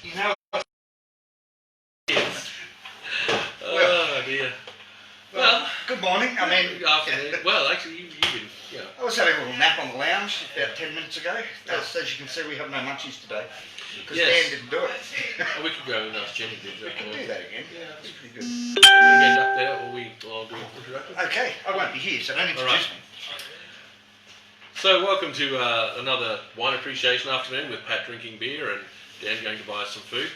You know, Oh dear. Well, good morning. I mean, good afternoon. Well, actually, you've been, I was having a little nap on the lounge about 10 minutes ago. As you can see, we have no munchies today because Yes. Dan didn't do it. A week ago, and that's Jenny did. We can do that again. Yeah, That's pretty good. we're going to get up there, or I'll do an introduction. Okay, I won't be here, so don't introduce me. So, welcome to another wine appreciation afternoon with Pat drinking beer and Dan going to buy us some food.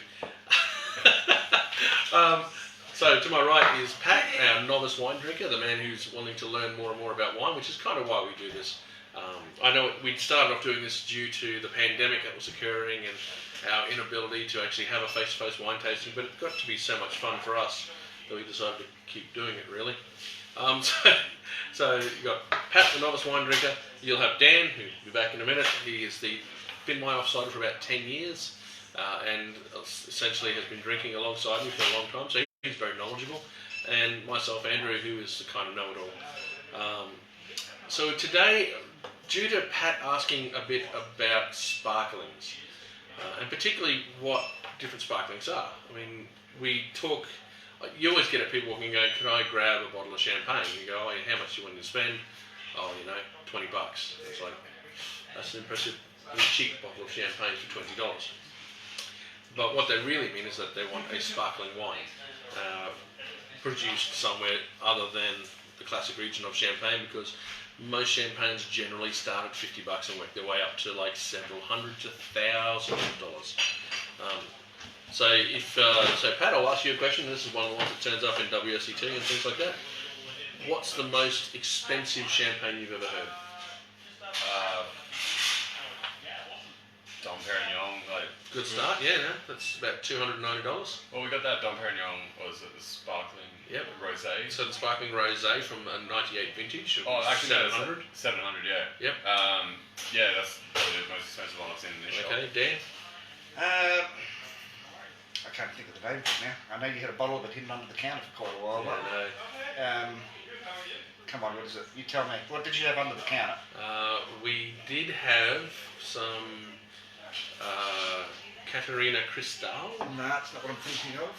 So, to my right is Pat, our novice wine drinker, the man who's wanting to learn more and more about wine, which is kind of why we do this. I know we started off doing this due to the pandemic that was occurring and our inability to actually have a face-to-face wine tasting, but it got to be so much fun for us that we decided to keep doing it, really. So you've got Pat, the novice wine drinker. You'll have Dan, who'll be back in a minute. He has been my offsider for about 10 years and essentially has been drinking alongside me for a long time, so he's very knowledgeable. And myself, Andrew, who is the kind of know-it-all. So today, due to Pat asking a bit about sparklings, and particularly what different sparklings are. I mean, we talk. You always get at people walking and going, "Can I grab a bottle of champagne?" You go, "Oh, how much do you want to spend?" "Oh, $20." It's like, that's an impressive, cheap bottle of champagne for $20. But what they really mean is that they want a sparkling wine produced somewhere other than the classic region of Champagne, because most champagnes generally start at $50 and work their way up to like several hundred to thousands of dollars. So Pat, I'll ask you a question. This is one of the ones that turns up in WSET and things like that. What's the most expensive champagne you've ever heard? Dom Perignon, Good start, yeah. No, that's about $290. Well, we got that Dom Perignon, was it the sparkling rosé? So the sparkling rosé from a '98 vintage. Oh, actually, 700. 700, yeah. Yep. Yeah, that's probably the most expensive one I've seen in this shop. Okay, Dan. I can't think of the name of it now. I know you had a bottle of it hidden under the counter for quite a while. Yeah, Come on, what is it? You tell me. What did you have under the counter? We did have some Caterina Cristal. No, that's not what I'm thinking of.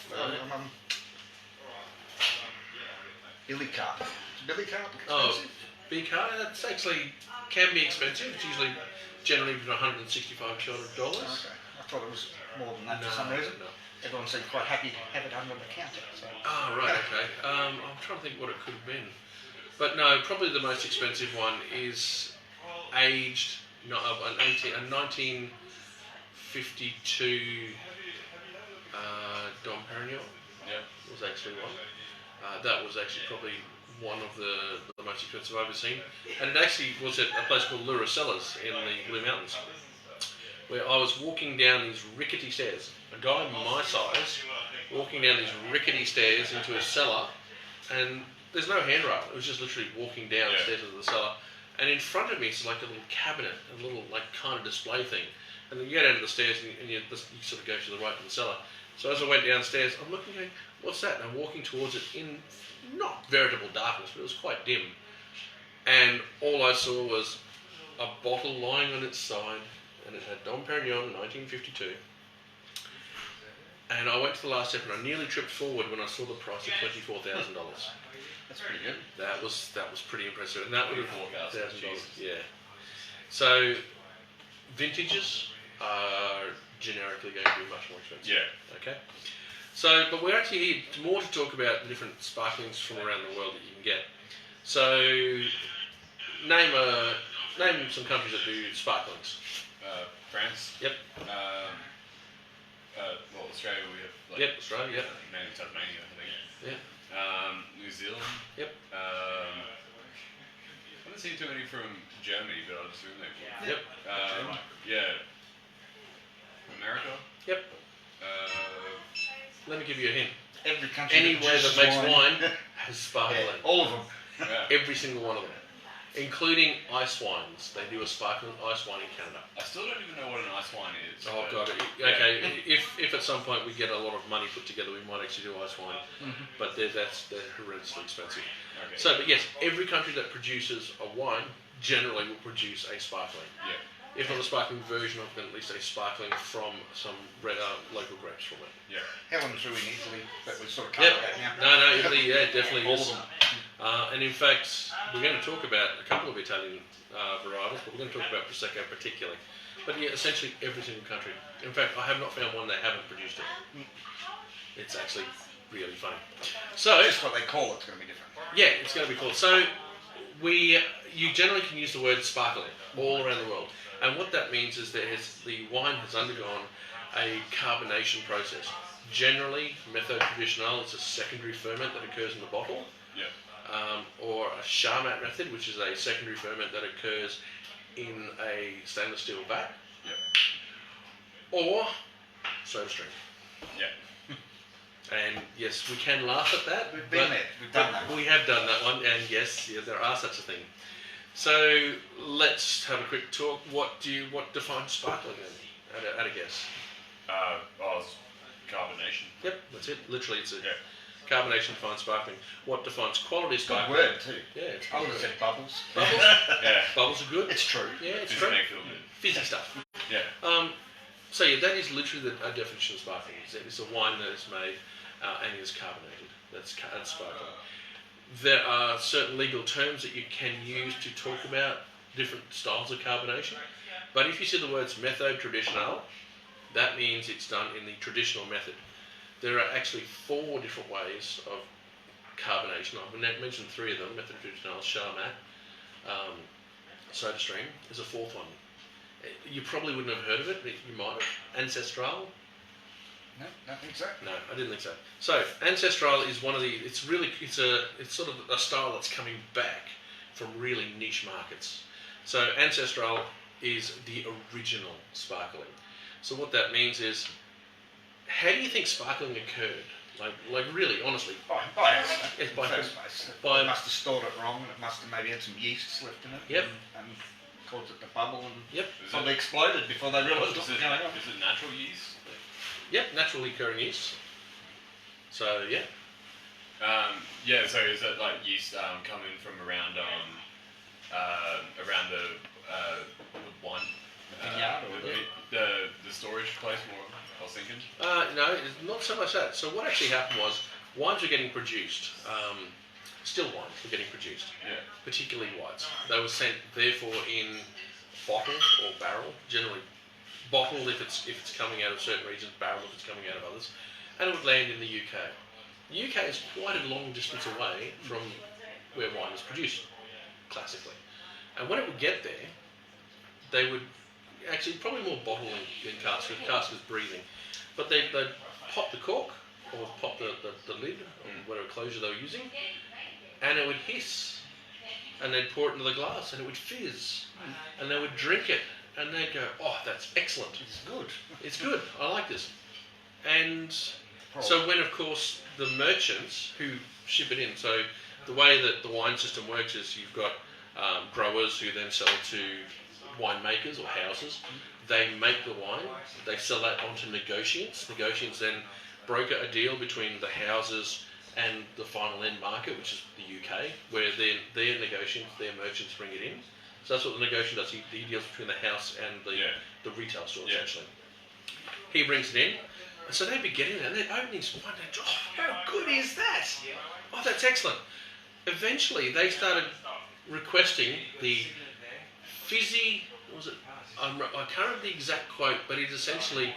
Billy Carp. Is Billy Carp expensive? Oh, B-Car, that's actually can be expensive. It's generally between $165 to $200. Okay. I thought it was more than that for some reason. No. Everyone seemed quite happy to have it under the counter. So. Oh, right, okay. I'm trying to think what it could have been. But no, probably the most expensive one is aged, a 1952 Dom Perignon. Yeah. Was actually one. That was actually probably one of the most expensive I've ever seen. And it actually was at a place called Lura Cellars in the Blue Mountains, where I was walking down these rickety stairs. A guy my size walking down these rickety stairs into a cellar, and there's no handrail. It was just literally walking down the stairs into the cellar. And in front of me is like a little cabinet, a little like kind of display thing. And then you get out of the stairs and you sort of go to the right of the cellar. So as I went downstairs, I'm looking going, what's that? And I'm walking towards it in not veritable darkness, but it was quite dim. And all I saw was a bottle lying on its side, and it had Dom Perignon 1952. And I went to the last step, and I nearly tripped forward when I saw the price of $24,000. That's pretty good. That was pretty impressive, and that would have $4,000. Yeah. So vintages are generically going to be much more expensive. Yeah. Okay. So, but we're actually here more to talk about the different sparklings from around the world that you can get. So, name some countries that do sparklings. France. Yep. Well, Australia, we have Yep, Australia. Yep. mainly Tasmania, I think. Yeah. New Zealand. Yep. I haven't seen too many from Germany, but I'll assume they would. Yep. Yeah. America. Yep. Let me give you a hint. Every country Anywhere that makes wine has sparkling. Yeah, all of them. Yeah. Every single one of them. Including ice wines. They do a sparkling ice wine in Canada. I still don't even know what an ice wine is. Oh god, okay. If at some point we get a lot of money put together, we might actually do ice wine. But they're horrendously expensive. Okay. So, but yes, every country that produces a wine generally will produce a sparkling. Yeah. if not a sparkling version of it, at least a sparkling from some local grapes from it. Yeah. Helen's doing Italy, that was sort of Yep. covered that now. No, Italy, yeah, definitely All is. of them. And in fact, we're going to talk about a couple of Italian varietals, but we're going to talk about Prosecco particularly. But yeah, essentially every single country. In fact, I have not found one that haven't produced it. It's actually really funny. So, Just what they call it's going to be different. yeah, it's going to be cool. So, you generally can use the word sparkling all around the world. And what that means is that the wine has undergone a carbonation process. Generally, methode traditionnelle is a secondary ferment that occurs in the bottle. Yeah. Or a Charmat method, which is a secondary ferment that occurs in a stainless steel vat. Yeah. Or soda stream. Yeah. And yes, we can laugh at that. We've been there. We've done that. We have done that one, and yes, there are such a thing. So let's have a quick talk. What defines sparkling then? At a guess. It's carbonation. Yep, that's it. Literally, it's a Yeah. carbonation defines sparkling. What defines quality Good sparkling? word too. Yeah, it's I good. would have said bubbles. Bubbles. Yeah. Bubbles are good. It's true. Yeah, it's Just true. make it feel good. Fizzy stuff. Yeah. So yeah, that is literally a definition of sparkling. It's a wine that is made and is carbonated. That's sparkling. There are certain legal terms that you can use to talk about different styles of carbonation. But if you see the words methode traditionnelle, that means it's done in the traditional method. There are actually 4 different ways of carbonation. I've mentioned 3 of them: methode traditionnelle, Charmat, soda stream. There's a 4th one. You probably wouldn't have heard of it, but you might have. Ancestral. No, don't think so. No, I didn't think so. So Ancestral is one of the. It's sort of a style that's coming back from really niche markets. So Ancestral is the original sparkling. So what that means is, how do you think sparkling occurred? Like really, honestly. By accident. Yes, in by- the first place. by- They must have stored it wrong, and it must have maybe had some yeast left in it. Yep. And caused it to bubble and Yep. probably exploded before they realised what Is was it, going on. is it natural yeast? Yep. Naturally occurring yeast. So yeah. Yeah. So is that like yeast coming from around the wine? Vineyard or The storage place more. I was thinking. No, it's not so much that. So what actually happened was wines were getting produced. Still wines were getting produced. Yeah. Particularly whites. They were sent, therefore, in bottle or barrel. Generally, bottle if it's coming out of certain regions, barrel if it's coming out of others, and it would land in the UK. The UK is quite a long distance away from where wine is produced, classically. And when it would get there, they would actually probably more bottle than cask, because cask is breathing. But they'd pop the cork or pop the lid or whatever closure they were using, and it would hiss, and they'd pour it into the glass, and it would fizz, and they would drink it, and they'd go, "Oh, that's excellent. It's good. It's good. I like this." And so when, of course, the merchants who ship it in, so the way that the wine system works is you've got growers who then sell to winemakers or houses. They make the wine, they sell that on to negotiants. Negotiants then broker a deal between the houses and the final end market, which is the UK, where their negotiants, their merchants bring it in. So that's what the negotiant does. He deals between the house and the retail store, essentially. He brings it in, and so they'd be getting there, and they'd open this wine, and they'd, "Oh, how good is that? Oh, that's excellent." Eventually, they started requesting the fizzy, what was it? I can't remember the exact quote, but it's essentially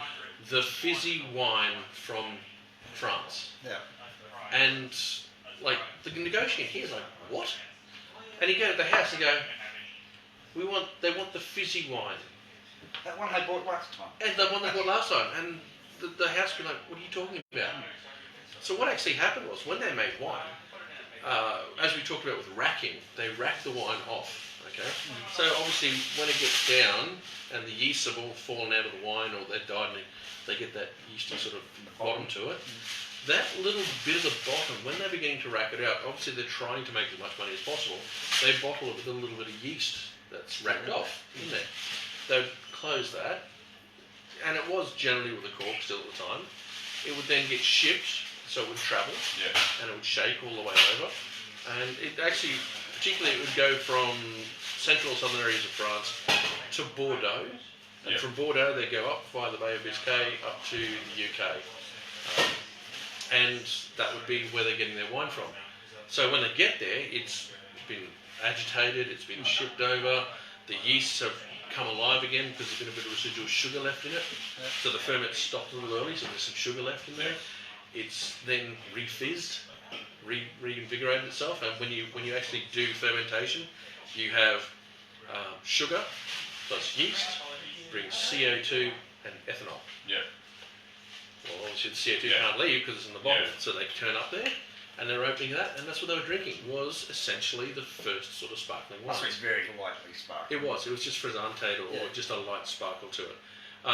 the fizzy wine from France. Yeah. And like the negotiator here's like, "What?" And he go to the house and go, they want the fizzy wine. That one they bought last time. And the one they bought last time. And the house be like, "What are you talking about?" So what actually happened was, when they made wine, as we talked about with racking, they rack the wine off. Okay, so obviously when it gets down and the yeasts have all fallen out of the wine or they've died and they get that yeasty sort of bottom to it, that little bit of the bottom, when they're beginning to rack it out, obviously they're trying to make as much money as possible, they bottle it with a little bit of yeast that's racked off in there. They'd close that, and it was generally with a cork still at the time. It would then get shipped, so it would travel, and it would shake all the way over, and it actually, particularly it would go from central southern areas of France to Bordeaux, and from Bordeaux they go up via the Bay of Biscay up to the UK, and that would be where they're getting their wine from. So when they get there, it's been agitated, it's been shipped over, the yeasts have come alive again because there's been a bit of residual sugar left in it, so the ferment stopped a little early, so there's some sugar left in there. It's then refizzed, reinvigorated itself, and when you actually do fermentation, you have sugar plus yeast brings CO2 and ethanol. Yeah. Well, obviously the CO2 can't leave because it's in the bottle, so they turn up there, and they're opening that, and that's what they were drinking. Was essentially the first sort of sparkling wine. So it's very lightly sparkling. It was just frizzante or just a light sparkle to it.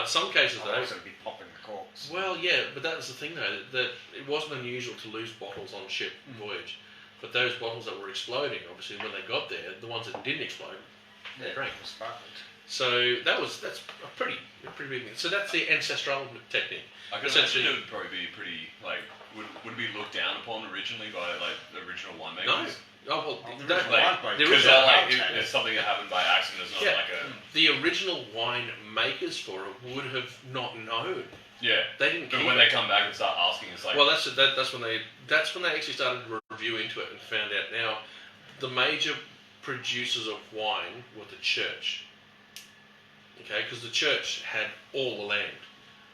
Some cases though. Also be popping the corks. Well, yeah, but that was the thing though, that it wasn't unusual to lose bottles on ship voyage. But those bottles that were exploding, obviously when they got there, the ones that didn't explode, they drank. Sparkled. So that's a pretty big thing. So that's the ancestral technique. I can imagine it would probably be pretty would it be looked down upon originally by the original winemakers? No. Oh well, it's something that happened by accident. It's not like a. The original wine makers for it would have not known. Yeah. They didn't. But when they come back and start asking, it's like. Well, that's when they actually started to review into it and found out. Now, the major producers of wine were the church. Okay, because the church had all the land.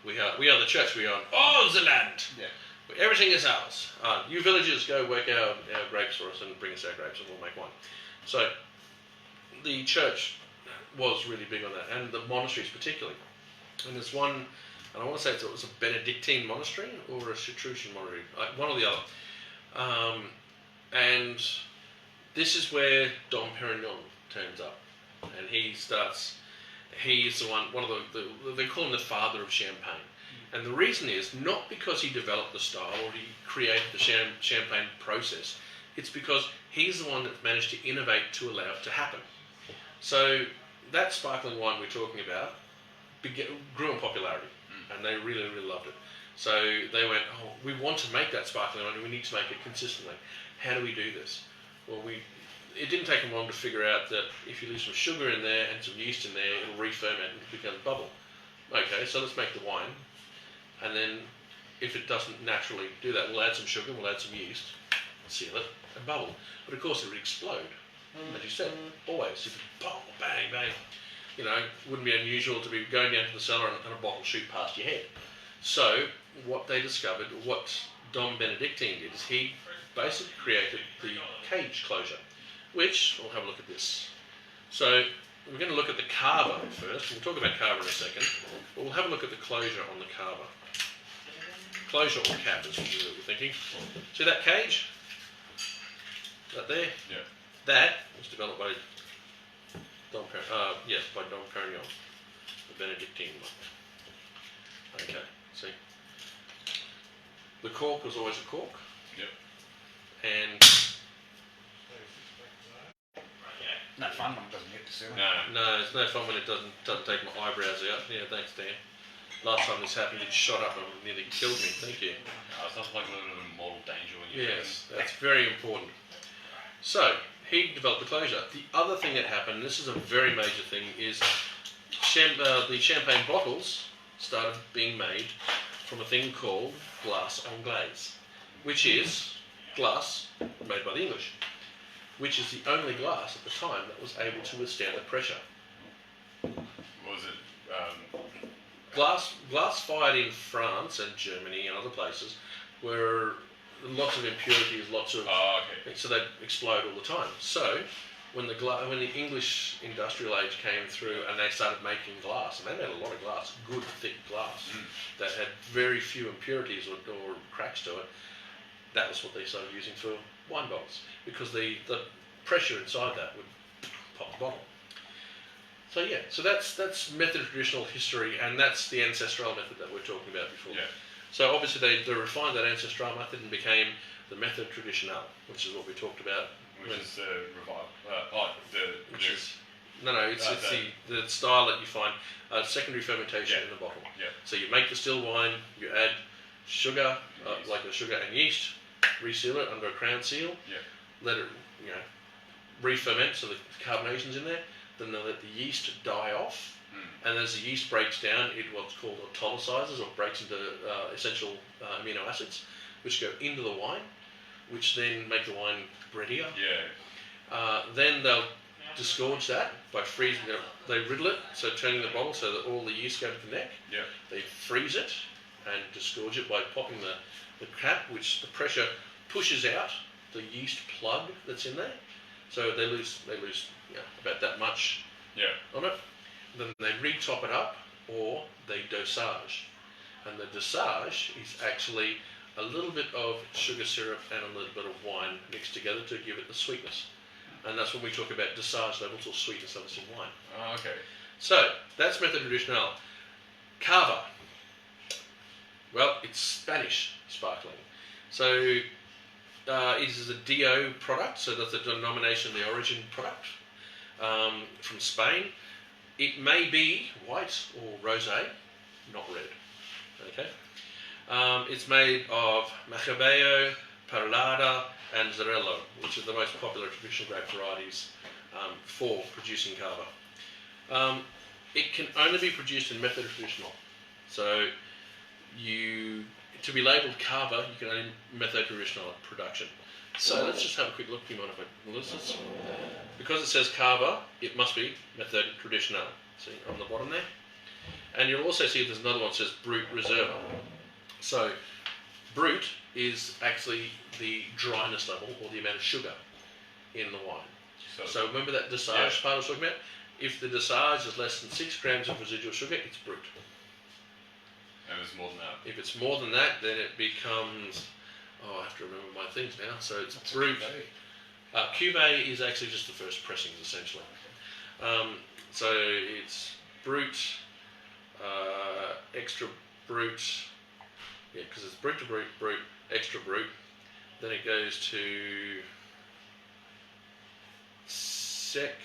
We are the church. We own all the land. Yeah. Everything is ours. You villagers go work our grapes for us and bring us our grapes and we'll make wine. So the church was really big on that, and the monasteries particularly. And there's one, and I want to say it was a Benedictine monastery or a Cistercian monastery, one or the other. And this is where Dom Perignon turns up, and he's the one of the they call him the father of champagne. And the reason is not because he developed the style or he created the champagne process. It's because he's the one that managed to innovate to allow it to happen. So that sparkling wine we're talking about grew in popularity, and they really, really loved it. So they went, oh, we want to make that sparkling wine, and we need to make it consistently. How do we do this? Well, it didn't take them long to figure out that if you leave some sugar in there and some yeast in there, it'll re-ferment and it becomes bubble. Okay, so let's make the wine. And then, if it doesn't naturally do that, we'll add some sugar, we'll add some yeast, seal it, and bubble. But of course, it would explode. As you said, always. You could boom, bang, bang. You know, it wouldn't be unusual to be going down to the cellar and a bottle shoot past your head. So, what they discovered, what Dom Benedictine did, is he basically created the cage closure, which, we'll have a look at this. So, we're going to look at the carver first. We'll talk about carver in a second. But we'll have a look at the closure on the carver. Closure or cap is what we're thinking. See that cage? That there? Yeah. That was developed by Dom Perignon, the Benedictine one. Okay, see. The cork was always a cork. Yep. And No fun when it doesn't get to seal. no, it's no fun when it doesn't take my eyebrows out. Yeah, thanks, Dan. Last time this happened, it shot up and nearly killed me. Thank you. It sounds like a little bit of mortal danger when you. Yes, that's very important. So he developed the closure. The other thing that happened, this is a very major thing, is the champagne bottles started being made from a thing called glass en glace, which is glass made by the English, which is the only glass at the time that was able to withstand the pressure. Was it? Glass fired in France and Germany and other places were lots of impurities, lots of so they explode all the time. So when the English industrial age came through and they started making glass, and they made a lot of glass, good thick glass that had very few impurities or cracks to it, that was what they started using for wine bottles, because the pressure inside that would pop the bottle. So yeah, so that's method of traditional history, and that's the ancestral method that we were talking about before. Yeah. So obviously they refined that ancestral method and became the method traditional, which is what we talked about. Which is the revival. It's the style that you find secondary fermentation in the bottle. Yeah. So you make the still wine, you add sugar, like the sugar and yeast, reseal it under a crown seal, let it re-ferment so the carbonation's in there, then they let the yeast die off, and as the yeast breaks down, it what's called autolyzes, or breaks into essential amino acids, which go into the wine, which then make the wine breadier. Then they'll disgorge that by freezing it. They riddle it, so turning the bottle so that all the yeast go to the neck. They freeze it and disgorge it by popping the cap, which the pressure pushes out the yeast plug that's in there. So they lose about that much on it. Then they re-top it up, or they dosage. And the dosage is actually a little bit of sugar syrup and a little bit of wine mixed together to give it the sweetness. And that's when we talk about dosage levels or sweetness levels in wine. Oh, okay. So that's method traditional. Cava. Well, it's Spanish sparkling. So it is a DO product, so that's the denomination, the origin product from Spain. It may be white or rosé, not red. Okay. It's made of Macabeo, Perlada, and Xarello, which are the most popular traditional grape varieties for producing cava. It can only be produced in method traditional. So to be labelled cava, you can only method traditional production. So let's just have a quick look. Do you mind if I list this? Because it says cava, it must be method traditional. See on the bottom there? And you'll also see there's another one that says Brut Reserva. So Brut is actually the dryness level, or the amount of sugar in the wine. So remember that dosage part I was talking about? If the dosage is less than 6 grams of residual sugar, it's Brut. And it's more than that. If it's more than that, then it becomes... Oh, I have to remember my things now. So it's Brut. Cuvée is actually just the first pressings, essentially. So it's Brut, extra Brut. Yeah, because it's Brut to Brut, Brut, extra Brut. Then it goes to sec,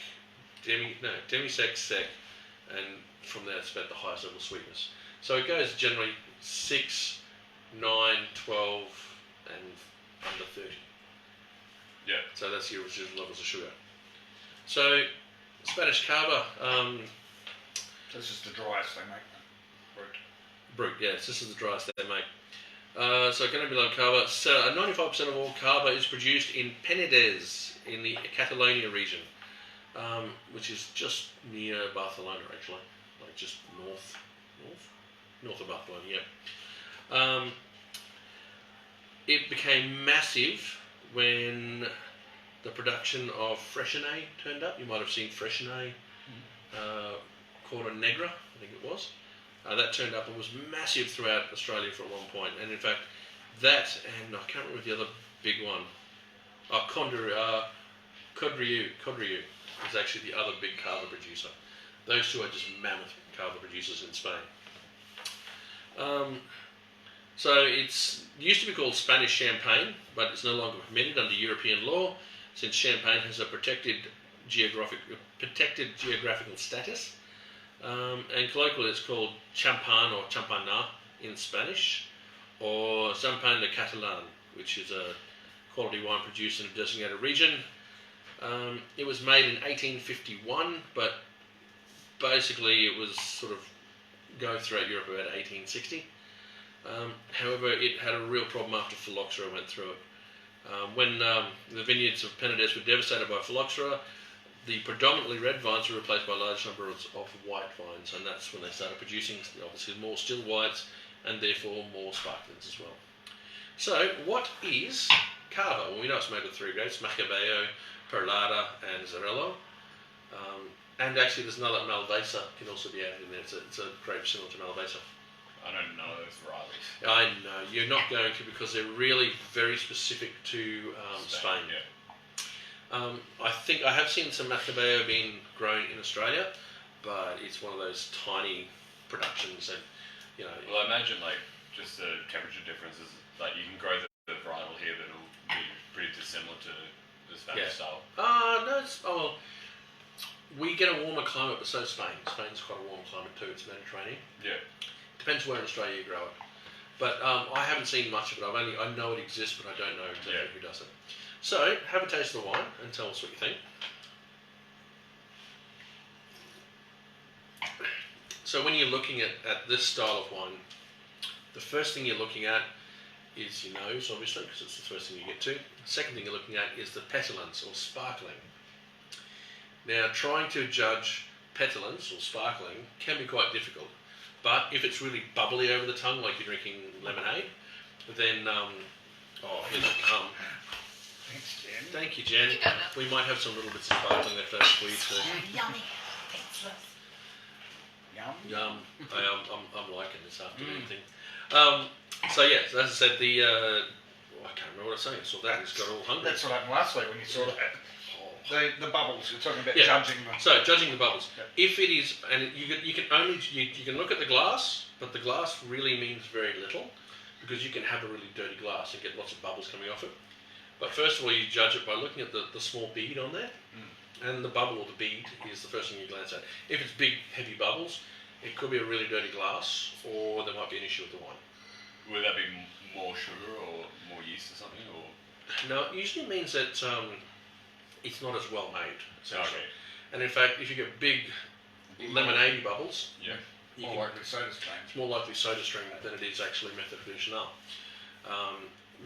demi-sec, sec, and from there it's about the highest level of sweetness. So it goes generally 6, 9, 12, and under 30. Yeah. So that's your residual levels of sugar. So Spanish cava. This is the driest they make. Brut, yes, this is the driest they make. So going to be low cava. So 95% of all cava is produced in Penedès in the Catalonia region, which is just near Barcelona, actually, like just north of Barcelona. Yeah. It became massive when the production of Freixenet turned up. You might have seen Freixenet, Corda Negra, I think it was. That turned up and was massive throughout Australia for one point. And in fact, that, and I can't remember the other big one, Codriu is actually the other big cava producer. Those two are just mammoth cava producers in Spain. So it used to be called Spanish Champagne, but it's no longer permitted under European law, since Champagne has a protected geographical status. And colloquially it's called Champagne or Champana in Spanish, or Champagne de Catalan, which is a quality wine produced in a designated region. It was made in 1851, but basically it was sort of going throughout Europe about 1860. However, it had a real problem after phylloxera went through it. When the vineyards of Penedès were devastated by phylloxera, the predominantly red vines were replaced by large numbers of white vines, and that's when they started producing obviously more still whites and therefore more sparklings as well. So, what is cava? Well, we know it's made of 3 grapes: Macabeo, Perlada, and Xarello. And actually, there's another Malvesa can also be added in there. It's a grape similar to Malvesa. I don't know those varieties. I know you're not going to, because they're really very specific to Spain. Yeah. I think I have seen some Macabeo being grown in Australia, but it's one of those tiny productions that, you know. Well, I imagine like just the temperature differences. Like you can grow the varietal here, but it'll be pretty dissimilar to the Spanish style. No, we get a warmer climate, but so is Spain. Spain's quite a warm climate too. It's Mediterranean. Yeah. Depends where in Australia you grow it. But I haven't seen much of it. I know it exists, but I don't know exactly who does it. So, have a taste of the wine and tell us what you think. So when you're looking at this style of wine, the first thing you're looking at is your nose, obviously, because it's the first thing you get to. The second thing you're looking at is the petulance or sparkling. Now, trying to judge petulance or sparkling can be quite difficult, but if it's really bubbly over the tongue, like you're drinking lemonade, then here they come. Thanks, Jen. Thank you, Jen. You got enough. We might have some little bits of sparkling left over for you too. Yummy. Thanks, love. Yum. I'm liking this afternoon thing. So yeah, so as I said, I can't remember what I was saying. So that has got all hungry. That's what happened last week when you saw that. The bubbles. You're talking about Yeah. judging them. So judging the bubbles, Yeah. if it is, and you can only you can look at the glass, but the glass really means very little, because you can have a really dirty glass and get lots of bubbles coming off it. But first of all, you judge it by looking at the small bead on there, and the bubble or the bead is the first thing you glance at. If it's big, heavy bubbles, it could be a really dirty glass, or there might be an issue with the wine. Would that be more sugar or more yeast or something? Or No, it usually means that it's not as well made, essentially. okay, And in fact, if you get big lemonade bubbles, yeah, you More can, likely soda stream. it's more likely soda stream than it is actually method traditional.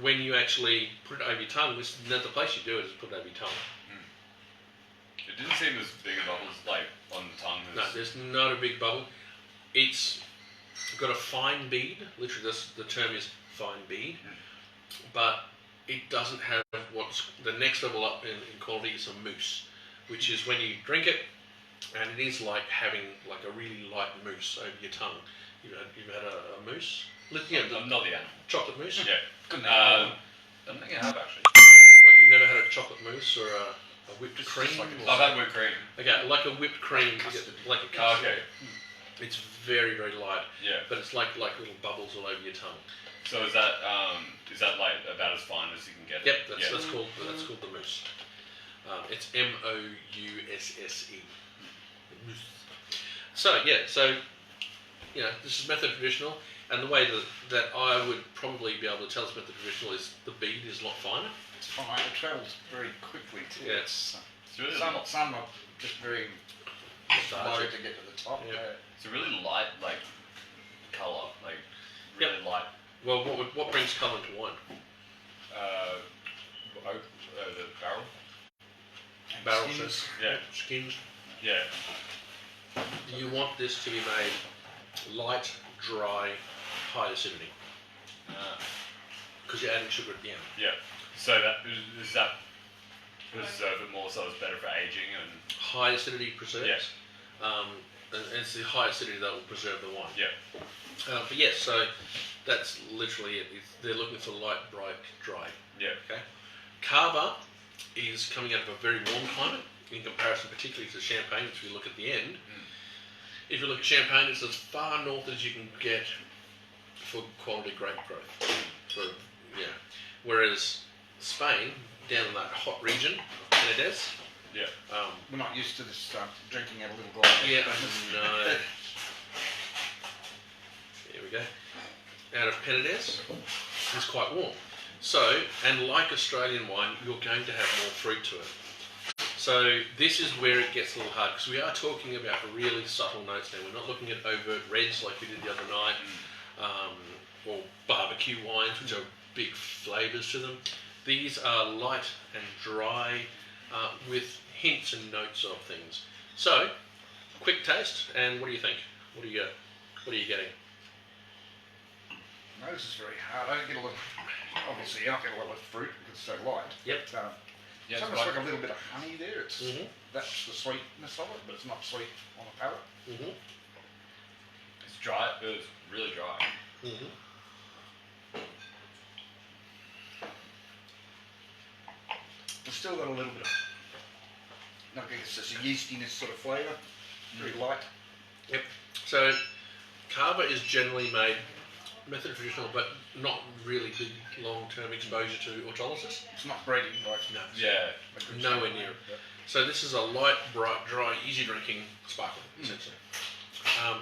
When you actually put it over your tongue, the place you do it is put it over your tongue. it didn't seem as big a bubbles like on the tongue. No, there's not a big bubble. It's got a fine bead. Literally, the term is fine bead, but it doesn't have what's the next level up in quality is a mousse, which is when you drink it, and it is like having like a really light mousse over your tongue. You've had a mousse? Yeah, the Not the animal. chocolate mousse? Yeah. Good I don't think I have actually. What, you've never had a chocolate mousse or a whipped cream? like or I've had whipped cream. okay, like a whipped cream, like a Oh, custard. okay. It's very, very light, Yeah. but it's like little bubbles all over your tongue. So is that like about as fine as you can get? Yep, it? that's called the mousse. It's MOUSSE. Mousse. So yeah, this is method traditional, and the way that I would probably be able to tell it's method traditional is the bead is a lot finer. It's fine. It travels very quickly too. Yeah. It's really Some are just very slow Starchy. to get to the top. Yeah. It's a really light colour, really light. Well, what brings colour to wine? The barrel. Barrel skins. skins. Yeah. Skins. Yeah. You want this to be made light, dry, high acidity, because you're adding sugar at the end. Yeah. So does that preserve it more so it's better for aging and High acidity preserves. Yes. And it's the high acidity that will preserve the wine. yeah. But yes, so that's literally it. They're looking for light, bright, dry. Yeah. Okay. Cava is coming out of a very warm climate in comparison, particularly to Champagne, which we look at the end. If you look at Champagne, it's as far north as you can get for quality grape growth. Whereas Spain, down in that hot region, Penedès. Yeah. We're not used to this drinking out of little glass. Yeah, no. Here we go. Out of Penedès, it's quite warm. So, and like Australian wine, you're going to have more fruit to it. So this is where it gets a little hard, because we are talking about really subtle notes now. We're not looking at overt reds like we did the other night, or barbecue wines, which are big flavours to them. These are light and dry, with hints and notes of things. So, quick taste, and what do you think? What are you getting? No, this is very hard. I don't get a lot. Obviously, I don't get a lot of fruit because it's so light. Yep. But, Yeah, it's it's almost like- like a little bit of honey there. It's Mhm. that's the sweetness of it, but it's not sweet on the palate. Mhm. It's dry. It's really dry. Mhm. It's still got a little bit of, I guess it's a yeastiness sort of flavour. Very light. Yep. So, Cava is generally made method traditional, but not really big long-term exposure to autolysis. It's not breading like No. Yeah. a good Nowhere Champagne. near it. So this is a light, bright, dry, easy-drinking sparkling, essentially.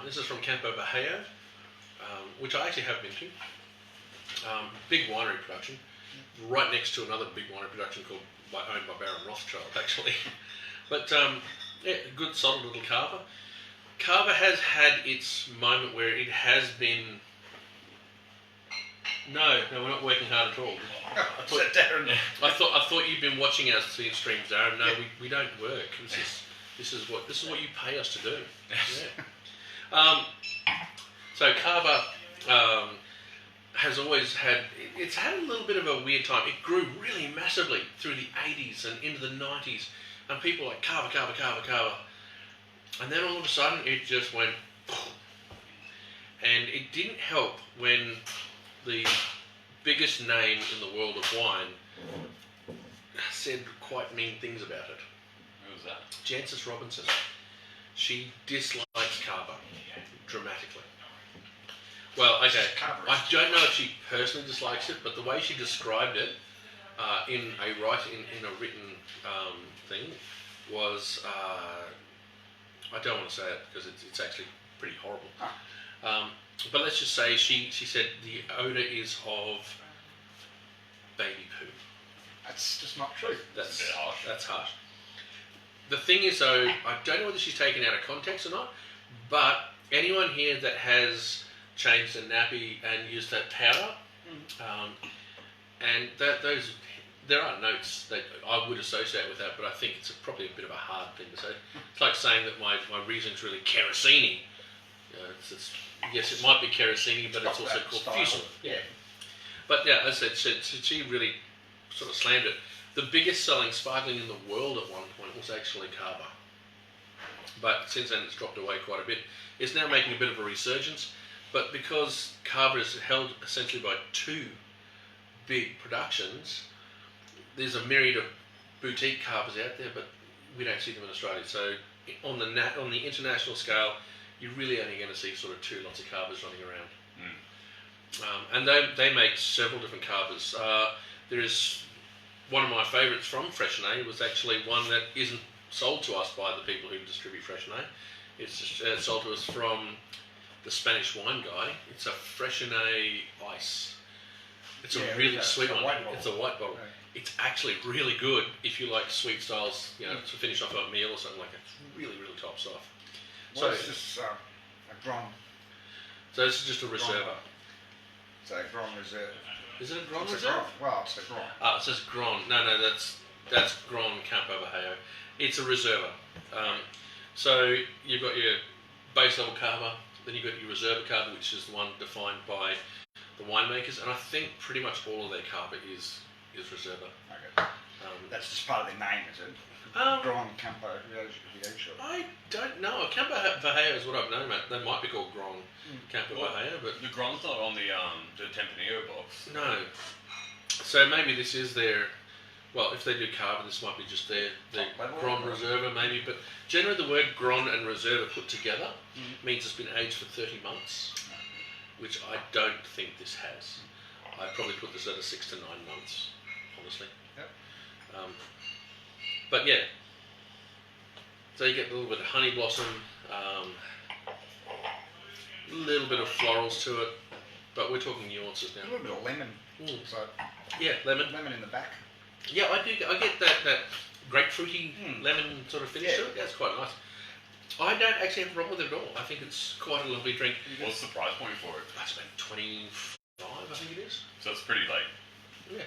This is from Campo Bajejo, which I actually have been to. Big winery production, right next to another big winery production owned by Baron Rothschild, actually. But yeah, good solid little cava. Cava has had its moment where it has been. No, we're not working hard at all. I thought Darren. I thought you'd been watching our streams, Darren. No, we don't work. This is what you pay us to do. Yeah. So Cava has always had. It's had a little bit of a weird time. It grew really massively through the 80s and into the 90s, and people were like Cava, and then all of a sudden it just went. And it didn't help when the biggest name in the world of wine said quite mean things about it. Who was that? Jancis Robinson. She dislikes Cava dramatically. Well, okay, I don't know if she personally dislikes it, but the way she described it in a written thing was I don't want to say it because it's actually pretty horrible. But let's just say she said the odour is of baby poo. That's just not true. That's a bit harsh. That's harsh. The thing is though, I don't know whether she's taken out of context or not, but anyone here that has changed a nappy and used that powder, and those there are notes that I would associate with that, but I think it's probably a bit of a hard thing to say. It's like saying that my riesing's really kerosene. Yes, it might be kerosene, but it's also called fusel. Yeah. But yeah, as I said, she really sort of slammed it. The biggest selling sparkling in the world at one point was actually Cava. But since then it's dropped away quite a bit. It's now making a bit of a resurgence, but because Cava is held essentially by two big productions, there's a myriad of boutique Cavas out there, but we don't see them in Australia. So on the international scale, you're really only going to see sort of two lots of Cavas running around. And they make several different Cavas. There is one of my favourites from Freshenet was actually one that isn't sold to us by the people who distribute Freshenet. It's just sold to us from the Spanish wine guy. It's a Freshenet Ice. It's a really sweet one. It's a white bottle. Right. It's actually really good if you like sweet styles, to finish off a meal or something like that. It's really, really top stuff. What is this? A Grand. So this is just a reserva. So a Grand Reserve. Is it a Grand It's a Reserve? Grand. Well, it's a Grand. It says Grand. No, that's Grand Campo Bajo. It's a reserva. So you've got your base level cava, then you've got your reserva cava, which is the one defined by the winemakers, and I think pretty much all of their cava is reserva. Okay. That's just part of their name, is it? Grand Campo Viejo. I don't know. Campo Bajo is what I've known about. They might be called Grand Campo Bajo, but The Grand's not on the Tempranillo box. no. So maybe this is their. Well, if they do cava, this might be just their Grand Reserva maybe. But generally, the word Grand and Reserva put together means it's been aged for 30 months, which I don't think this has. I'd probably put this at a 6 to 9 months, honestly. Yep. But yeah, so you get a little bit of honey blossom, a little bit of florals to it, but we're talking nuances A now. little bit of lemon. So Yeah, lemon. lemon in the back. Yeah, I get that grapefruity lemon sort of finish to it. That's quite nice. I don't actually have a problem with it at all. I think it's quite a lovely drink. What's the price point for it? That's about 25, I think it is. So it's pretty Yeah.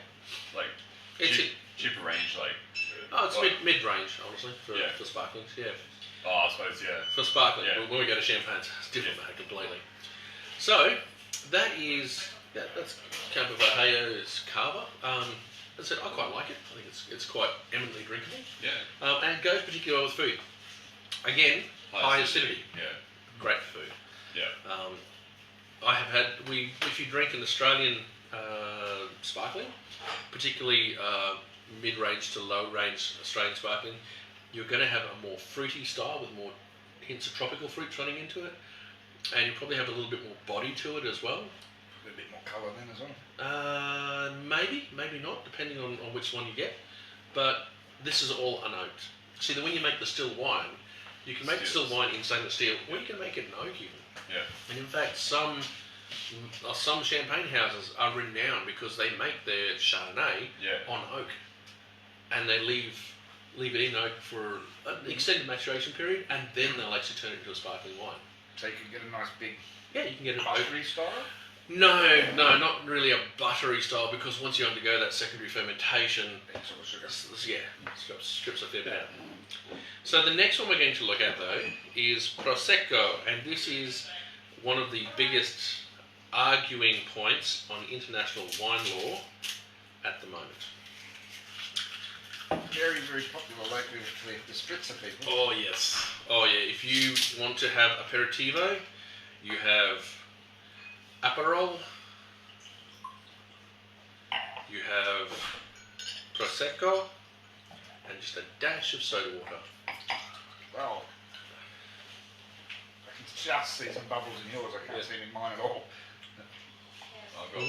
It's It's cheaper range, it's mid-range, honestly, for sparklings. Yeah. Oh, I suppose, yeah. For sparkling, Yeah. when we go to champagne, it's different completely. So that's Campo Bajo's cava. As I said, I quite like it. I think it's quite eminently drinkable. Yeah. And it goes particularly well with food. Again, high acidity. Yeah. Great for food. Yeah. I have had, if you drink an Australian sparkling, particularly mid-range to low-range Australian sparkling, you're going to have a more fruity style with more hints of tropical fruits running into it, and you probably have a little bit more body to it as well. A little bit more colour then as well. Maybe not, depending on which one you get. But this is all unoaked. See, when you make the still wine, you can make the still wine in stainless steel, or you can make it in oak even. Yeah. And in fact, some champagne houses are renowned because they make their Chardonnay on oak, and they leave leave it in oak for an extended maturation period, and then they'll actually turn it into a sparkling wine. So you can get a nice big Yeah, you can get it buttery style. No, not really a buttery style, because once you undergo that secondary fermentation, Big sort of sugar. strips a fair bit out. So the next one we're going to look at though is Prosecco, and this is one of the biggest arguing points on international wine law at the moment. Very, very popular lately with the spritzer people. Oh yes. Oh yeah. If you want to have aperitivo, you have Aperol, you have Prosecco, and just a dash of soda water. Wow. I can just see some bubbles in yours. I can't see them in mine at all. I've got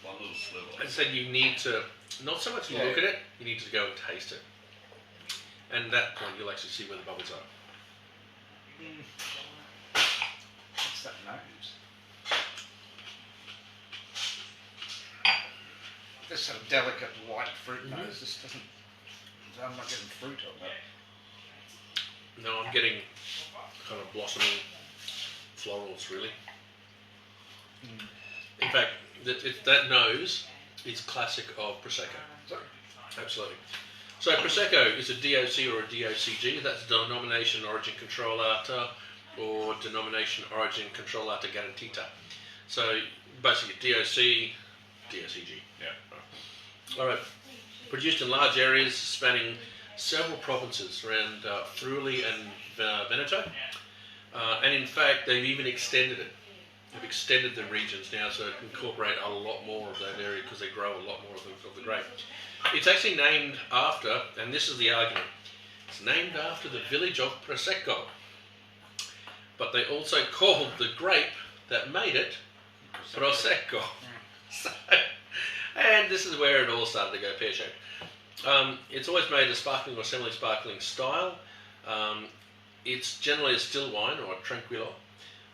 one little sliver. As I said, you need to not so much look at it, you need to go and taste it. And at that point, you'll actually see where the bubbles are. What's that nose? This sort of delicate white fruit nose. This doesn't. I'm not getting fruit on that. No, I'm getting kind of blossoming florals, really. In fact, that nose is classic of Prosecco. Sorry. Absolutely. So Prosecco is a DOC or a DOCG. That's Denomination Origin Controllata or Denomination Origin Controllata Garantita. So basically DOC, DOCG. Yeah. All right. Produced in large areas spanning several provinces around Friuli and Veneto. And in fact, they've even extended it. They've extended the regions now so it can incorporate a lot more of that area because they grow a lot more of the grape. It's actually named after, and this is the argument, it's named after the village of Prosecco. But they also called the grape that made it Prosecco. So, and this is where it all started to go pear-shaped. It's always made a sparkling or semi-sparkling style. It's generally a still wine or a tranquillo.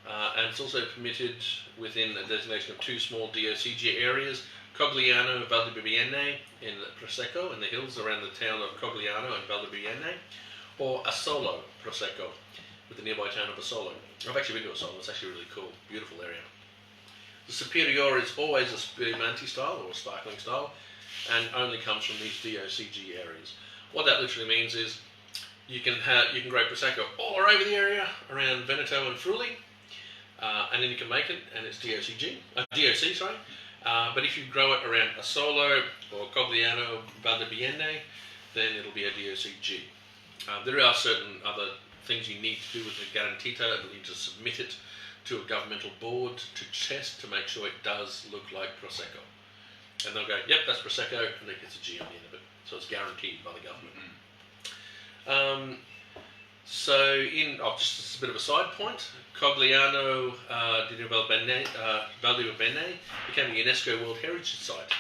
And it's also permitted within a designation of two small DOCG areas, Cogliano, Valdibibiene in Prosecco, in the hills around the town of Cogliano and Valdibibiene, or Asolo Prosecco, with the nearby town of Asolo. I've actually been to Asolo, it's actually really cool, beautiful area. The Superior is always a Spumante style or a sparkling style, and only comes from these DOCG areas. What that literally means is you can grow Prosecco all over the area around Veneto and Friuli, and then you can make it, and it's DOC, sorry. But if you grow it around Asolo or Cogliano, Valdibiene, then it'll be a DOCG. There are certain other things you need to do with the Garantita. You need to submit it to a governmental board to test to make sure it does look like Prosecco. And they'll go, yep, that's Prosecco, and it gets a G on the end of it. So it's guaranteed by the government. So, just a bit of a side point, Cogliano di Valdibiene became a UNESCO World Heritage Site,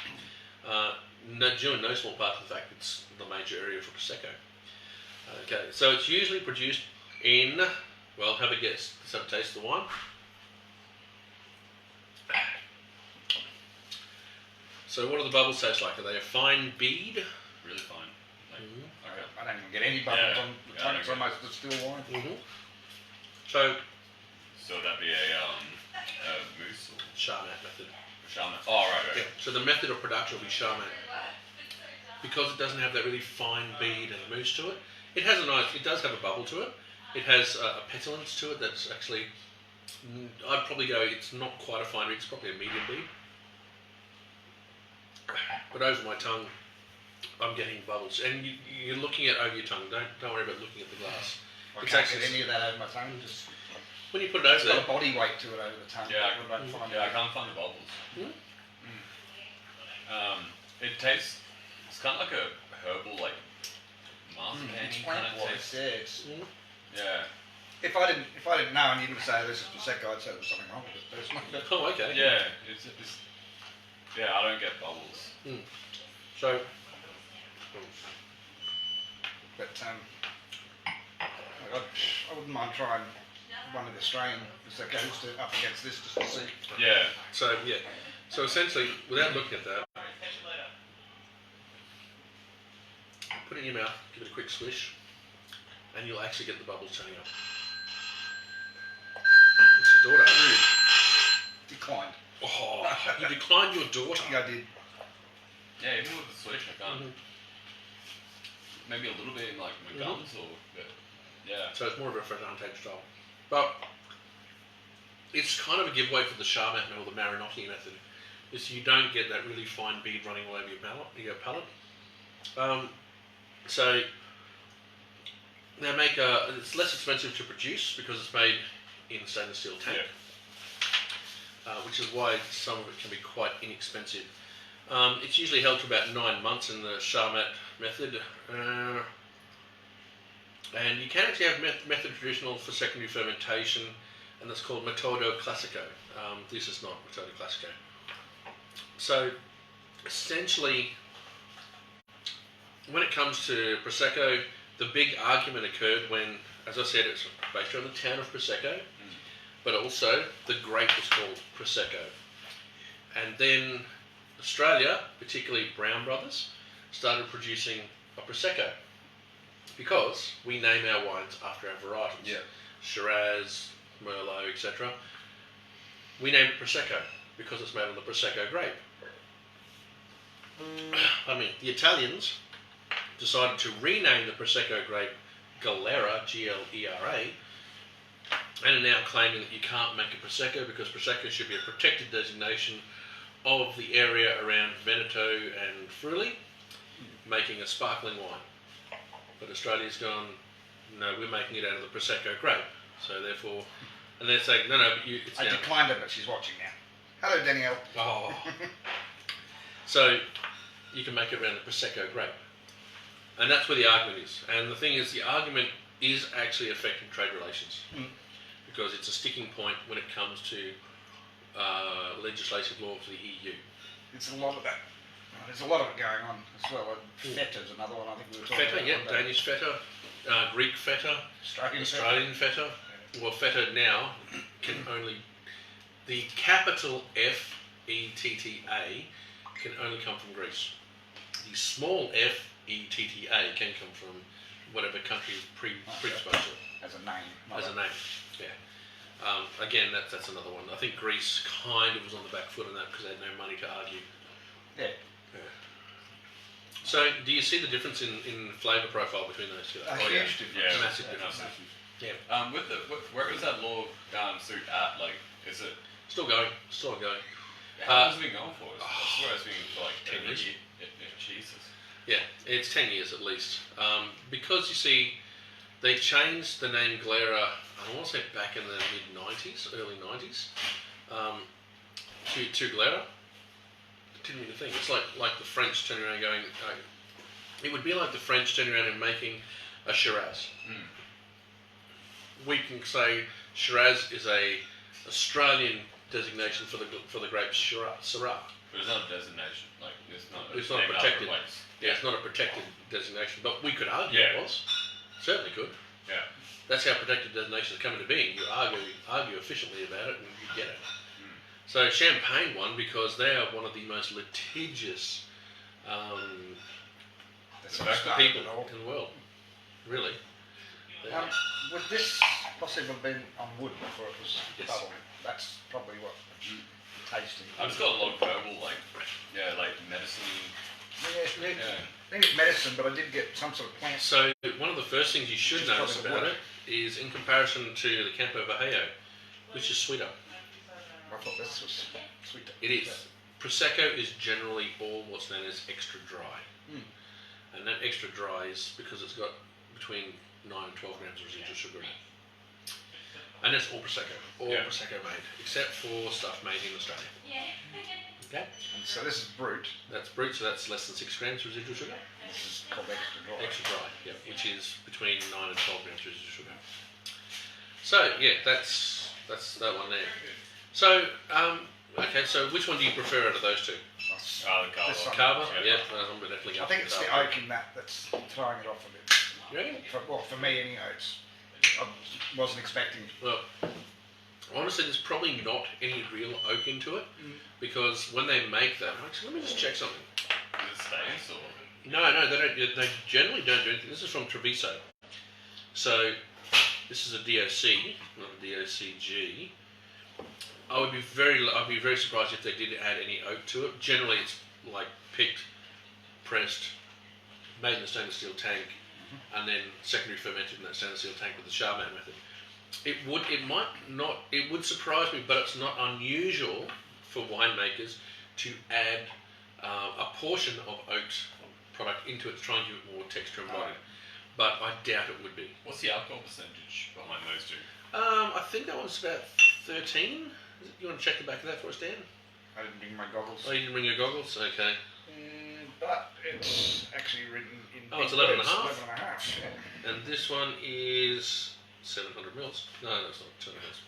due in no small part to the fact it's the major area for Prosecco. Okay, so it's usually produced in, well, have a guess, let's have a taste of the wine. So what do the bubbles taste like? Are they a fine bead? Really fine. Like, okay. I don't even get any bubbles on the tongue. It's almost a still wine. So that'd be a mousse or Charmat method. Charmat. Oh, right. Yeah. So the method of production will be Charmat. Because it doesn't have that really fine bead and mousse to it, it does have a bubble to it. It has a petulance to it that's actually, I'd probably go, it's not quite a fine bead, it's probably a medium bead. But over my tongue, I'm getting bubbles. And you're looking at over your tongue, don't worry about looking at the glass. I can't get any of that over my tongue. Just when you put it over it's there, got a body weight to it over the tongue. Yeah, I I can't find the bubbles. It tastes, it's kind of like a herbal, like, marzipan It's kind of plant-wise, taste. yeah. Yeah. If I didn't know and you didn't say this is Prosecco, I'd say there was something wrong with it. But it's not good. oh, okay. Yeah, yeah, I don't get bubbles. So, But I wouldn't mind trying one of the Australian Proseccos up against this just to see. Yeah. so essentially, without looking at that, put it in your mouth, give it a quick swish, and you'll actually get the bubbles turning up. What's your daughter? Declined. Oh, you declined your daughter. I think I did. Yeah, even with the swish, I can't. Maybe a little bit in like my gums or. But, yeah. So it's more of a Fresante style. But it's kind of a giveaway for the Charmat or the Marinotti method. Is you don't get that really fine bead running all over your palate. So they make it's less expensive to produce because it's made in a stainless steel tank, which is why some of it can be quite inexpensive. It's usually held for about 9 months in the Charmat method, and you can actually have method traditional for secondary fermentation, and that's called Metodo Classico. This is not Metodo Classico. So essentially, when it comes to Prosecco, the big argument occurred when, as I said, it's based around the town of Prosecco, but also the grape was called Prosecco. And then Australia, particularly Brown Brothers, started producing a Prosecco because we name our wines after our varietals. Yeah. Shiraz, Merlot, etc. We name it Prosecco because it's made on the Prosecco grape. The Italians decided to rename the Prosecco grape Galera, Glera, and are now claiming that you can't make a Prosecco because Prosecco should be a protected designation of the area around Veneto and Friuli, making a sparkling wine. But Australia's gone, no, we're making it out of the Prosecco grape. So therefore, and they're saying, no, but it's I now. declined her, but she's watching now. Hello, Danielle. Oh. So you can make it around the Prosecco grape. And that's where the argument is. And the thing is, the argument is actually affecting trade relations. Because it's a sticking point when it comes to legislative law for the EU. It's a lot of that. There's a lot of it going on as well. Feta's another one I think we were talking Feta, about. yeah, Danish feta, Greek feta, Australian feta. Well, feta now can only, the capital F-E-T-T-A can only come from Greece. The small F-E-T-T-A can come from whatever country is predisposed to it. As a name. As a name, yeah. Again, that's another one. I think Greece kind of was on the back foot on that because they had no money to argue. Yeah. So, do you see the difference in flavour profile between those two? Huge difference. Yeah, Massive difference. Yeah. Where is that law suit at? Like, is it Still going. Still going. how long has it been going for? I swear it's been for like 10 years. Jesus. Yeah, it's 10 years at least. Because you see, they changed the name Glera, I want to say back in the mid-90s, early 90s, to Glera. Didn't mean to think. It's like the French turning around going, it would be like the French turning around and making a Shiraz. We can say Shiraz is a Australian designation for the grape Syrah. But it's not a designation. Like, it's not a named protected. after a place. Yeah, it's not a protected designation, but we could argue it was. Certainly could. Yeah. That's how protected designations come into being. You argue efficiently about it, and you get it. So Champagne won because they are one of the most litigious people in the world. Really. Would this possibly have been on wood before it was Yes. bubble? That's probably what tasting. I've just got a lot of verbal, like medicine. Yeah, I think it's medicine, but I did get some sort of plant. So one of the first things you should Just notice probably about wood. it is in comparison to the Campo Viejo, which is sweeter. I thought this was sweeter. It is. Prosecco is generally all what's known as extra dry. And that extra dry is because it's got between 9 and 12 grams of residual sugar in it. And that's all Prosecco. All Prosecco made, except for stuff made in Australia. Okay? And so this is brute. That's brute, so that's less than 6 grams residual sugar. This is called extra dry. Extra dry, yeah, which is between 9 and 12 grams residual sugar. So, yeah, that's that one there. So, okay, so which one do you prefer out of those two? This The one. Cava? Yeah, I'm definitely I going think for it's the Cava. oak in that's throwing it off a bit. You reckon? For me anyway, I wasn't expecting. Well, honestly, there's probably not any real oak into it because when they make that, actually, let me just check something. Is it stains or? No, they don't. They generally don't do anything. This is from Treviso. So this is a DOC, not a DOCG. I'd be very surprised if they did add any oak to it. Generally, it's like picked, pressed, made in a stainless steel tank, and then secondary fermented in that stainless steel tank with the Charmat method. It would surprise me, but it's not unusual for winemakers to add a portion of oak product into it to try and give it more texture and body. But I doubt it would be. What's the alcohol percentage behind those two? I think that one's about 13. You want to check the back of that for us, Dan? I didn't bring my goggles. Oh, you didn't bring your goggles? Okay. But it's actually written in. Oh, it's big 11 and a words, half. 11 and a half. Yeah. And this one is 700 mils. No, that's not 200 mils.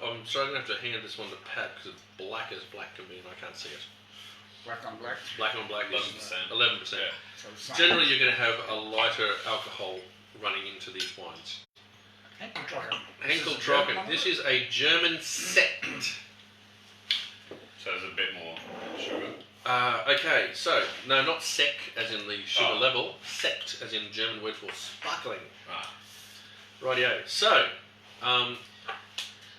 I'm sorry, I'm going to have to hand this one to Pat because it's black as black can be and I can't see it. Black on black. Black on black is 11%. 11%. Yeah. So it's not- Generally, you're going to have a lighter alcohol running into these wines. Henkel Henkel Trocken. This is a German sect. So there's a bit more sugar. Okay, so, no, not sec as in the sugar Oh. level, sect as in German word for sparkling. Ah. Rightio. So,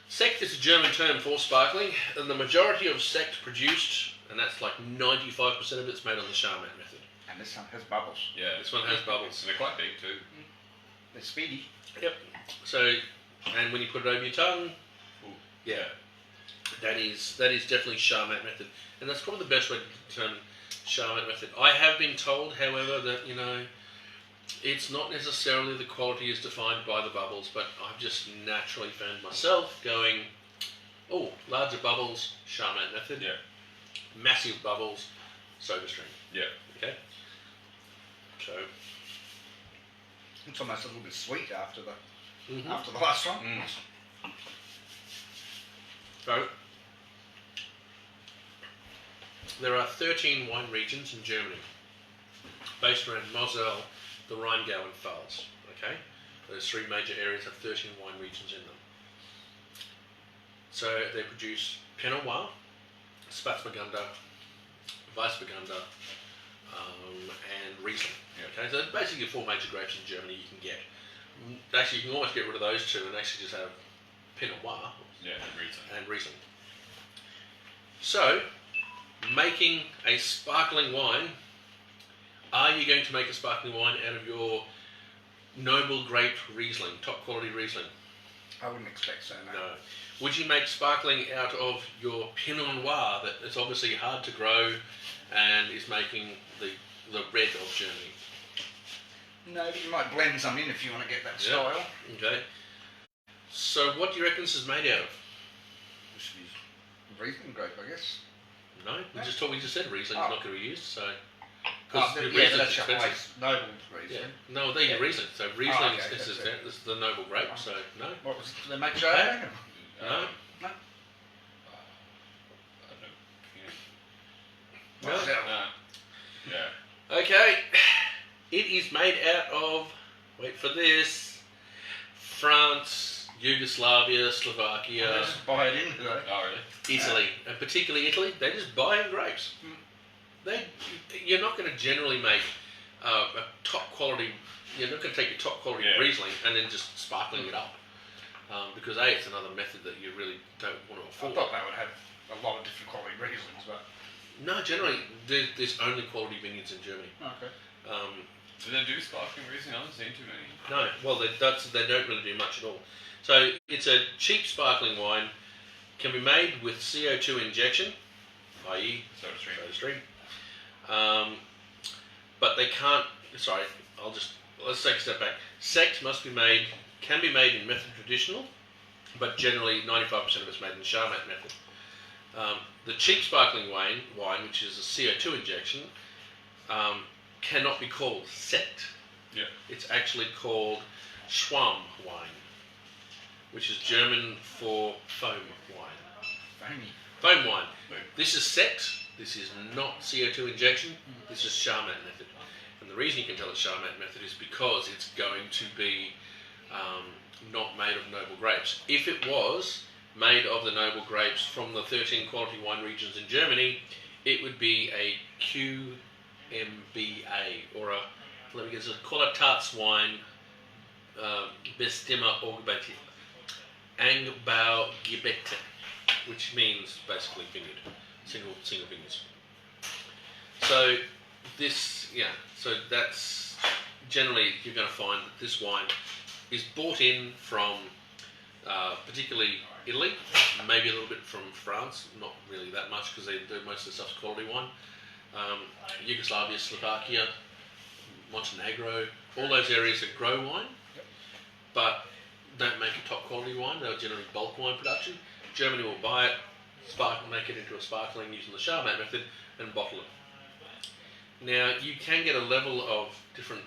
sect is a German term for sparkling, and the majority of sect produced, and that's like 95% of it's made on the Charmat method. And this one has bubbles. Yeah. This one has bubbles. And they're quite big too. They're speedy. Yep. So, and when you put it over your tongue, Ooh. yeah, that is definitely Charmat method, and that's probably the best way to determine Charmat method. I have been told, however, that it's not necessarily the quality is defined by the bubbles, but I've just naturally found myself going, oh, larger bubbles, Charmat method. Yeah. Massive bubbles, soda stream. Yeah. Okay. So. It's almost a little bit sweet after the Mhm. after the last one. So, there are 13 wine regions in Germany, based around Moselle, the Rheingau and Pfalz. Okay, those three major areas have 13 wine regions in them. So they produce Pinot Noir, Spätburgunder, Weißburgunder, and Riesling. Okay, so basically the four major grapes in Germany you can get. Actually, you can almost get rid of those two and actually just have Pinot Noir Yeah. Riesling. and Riesling. So, making a sparkling wine, are you going to make a sparkling wine out of your noble grape Riesling, top quality Riesling? I wouldn't expect so. No. No. Would you make sparkling out of your Pinot Noir that is obviously hard to grow and is making the red of Germany? No, but you might blend some in if you want to get that Yeah. style. Okay. So what do you reckon this is made out of? This is Riesling grape, I guess. No, we just said Riesling is not going to be used, so Oh, the yeah, Riesling's that's your expensive. high noble Yeah. Riesling. No, they're your Riesling. So Riesling okay, this that's is it. this is the noble grape. So no, What was they make Chardonnay? no. I No. don't. No. No. Yeah. Okay, it is made out of. Wait for this. France, Yugoslavia, They Slovakia, just buy it in, do they? Oh really? Italy, and particularly Italy. They just buy in grapes. You're not going to generally make a top quality. You're not going to take your top quality Yeah. Riesling and then just sparkling it up, because A, it's another method that you really don't want to I afford. thought they would have a lot of different quality Rieslings, but No, generally there's only quality vineyards in Germany. okay. Do they do sparkling Riesling? I haven't seen too many. No, well they don't really do much at all. So it's a cheap sparkling wine, can be made with CO2 injection, i.e. Soda stream. soda stream. But they can't. Sorry, let's take a step back. Sect can be made in method traditional, but generally 95% of it's made in Charmat method. The cheap sparkling wine, which is a CO2 injection, cannot be called sect. Yeah. It's actually called Schwamm wine, which is German for foam wine. Foamy. Foam wine. Right. This is sect. This is not CO2 injection. This is Charmat method. And the reason you can tell it's Charmat method is because it's going to be not made of noble grapes. If it was made of the noble grapes from the 13 quality wine regions in Germany, it would be a Q MBA, or let me get it, Qualitätswein Bestimmer Angbaugebiete, which means basically vineyard, single vineyards. So that's generally you're going to find that this wine is bought in from particularly Italy, maybe a little bit from France, not really that much because they do most of the stuff's quality wine. Yugoslavia, Slovakia, Montenegro, all those areas that grow wine, but don't make a top quality wine. They're generally bulk wine production. Germany will buy it, make it into a sparkling using the Chardonnay method, and bottle it. Now you can get a level of different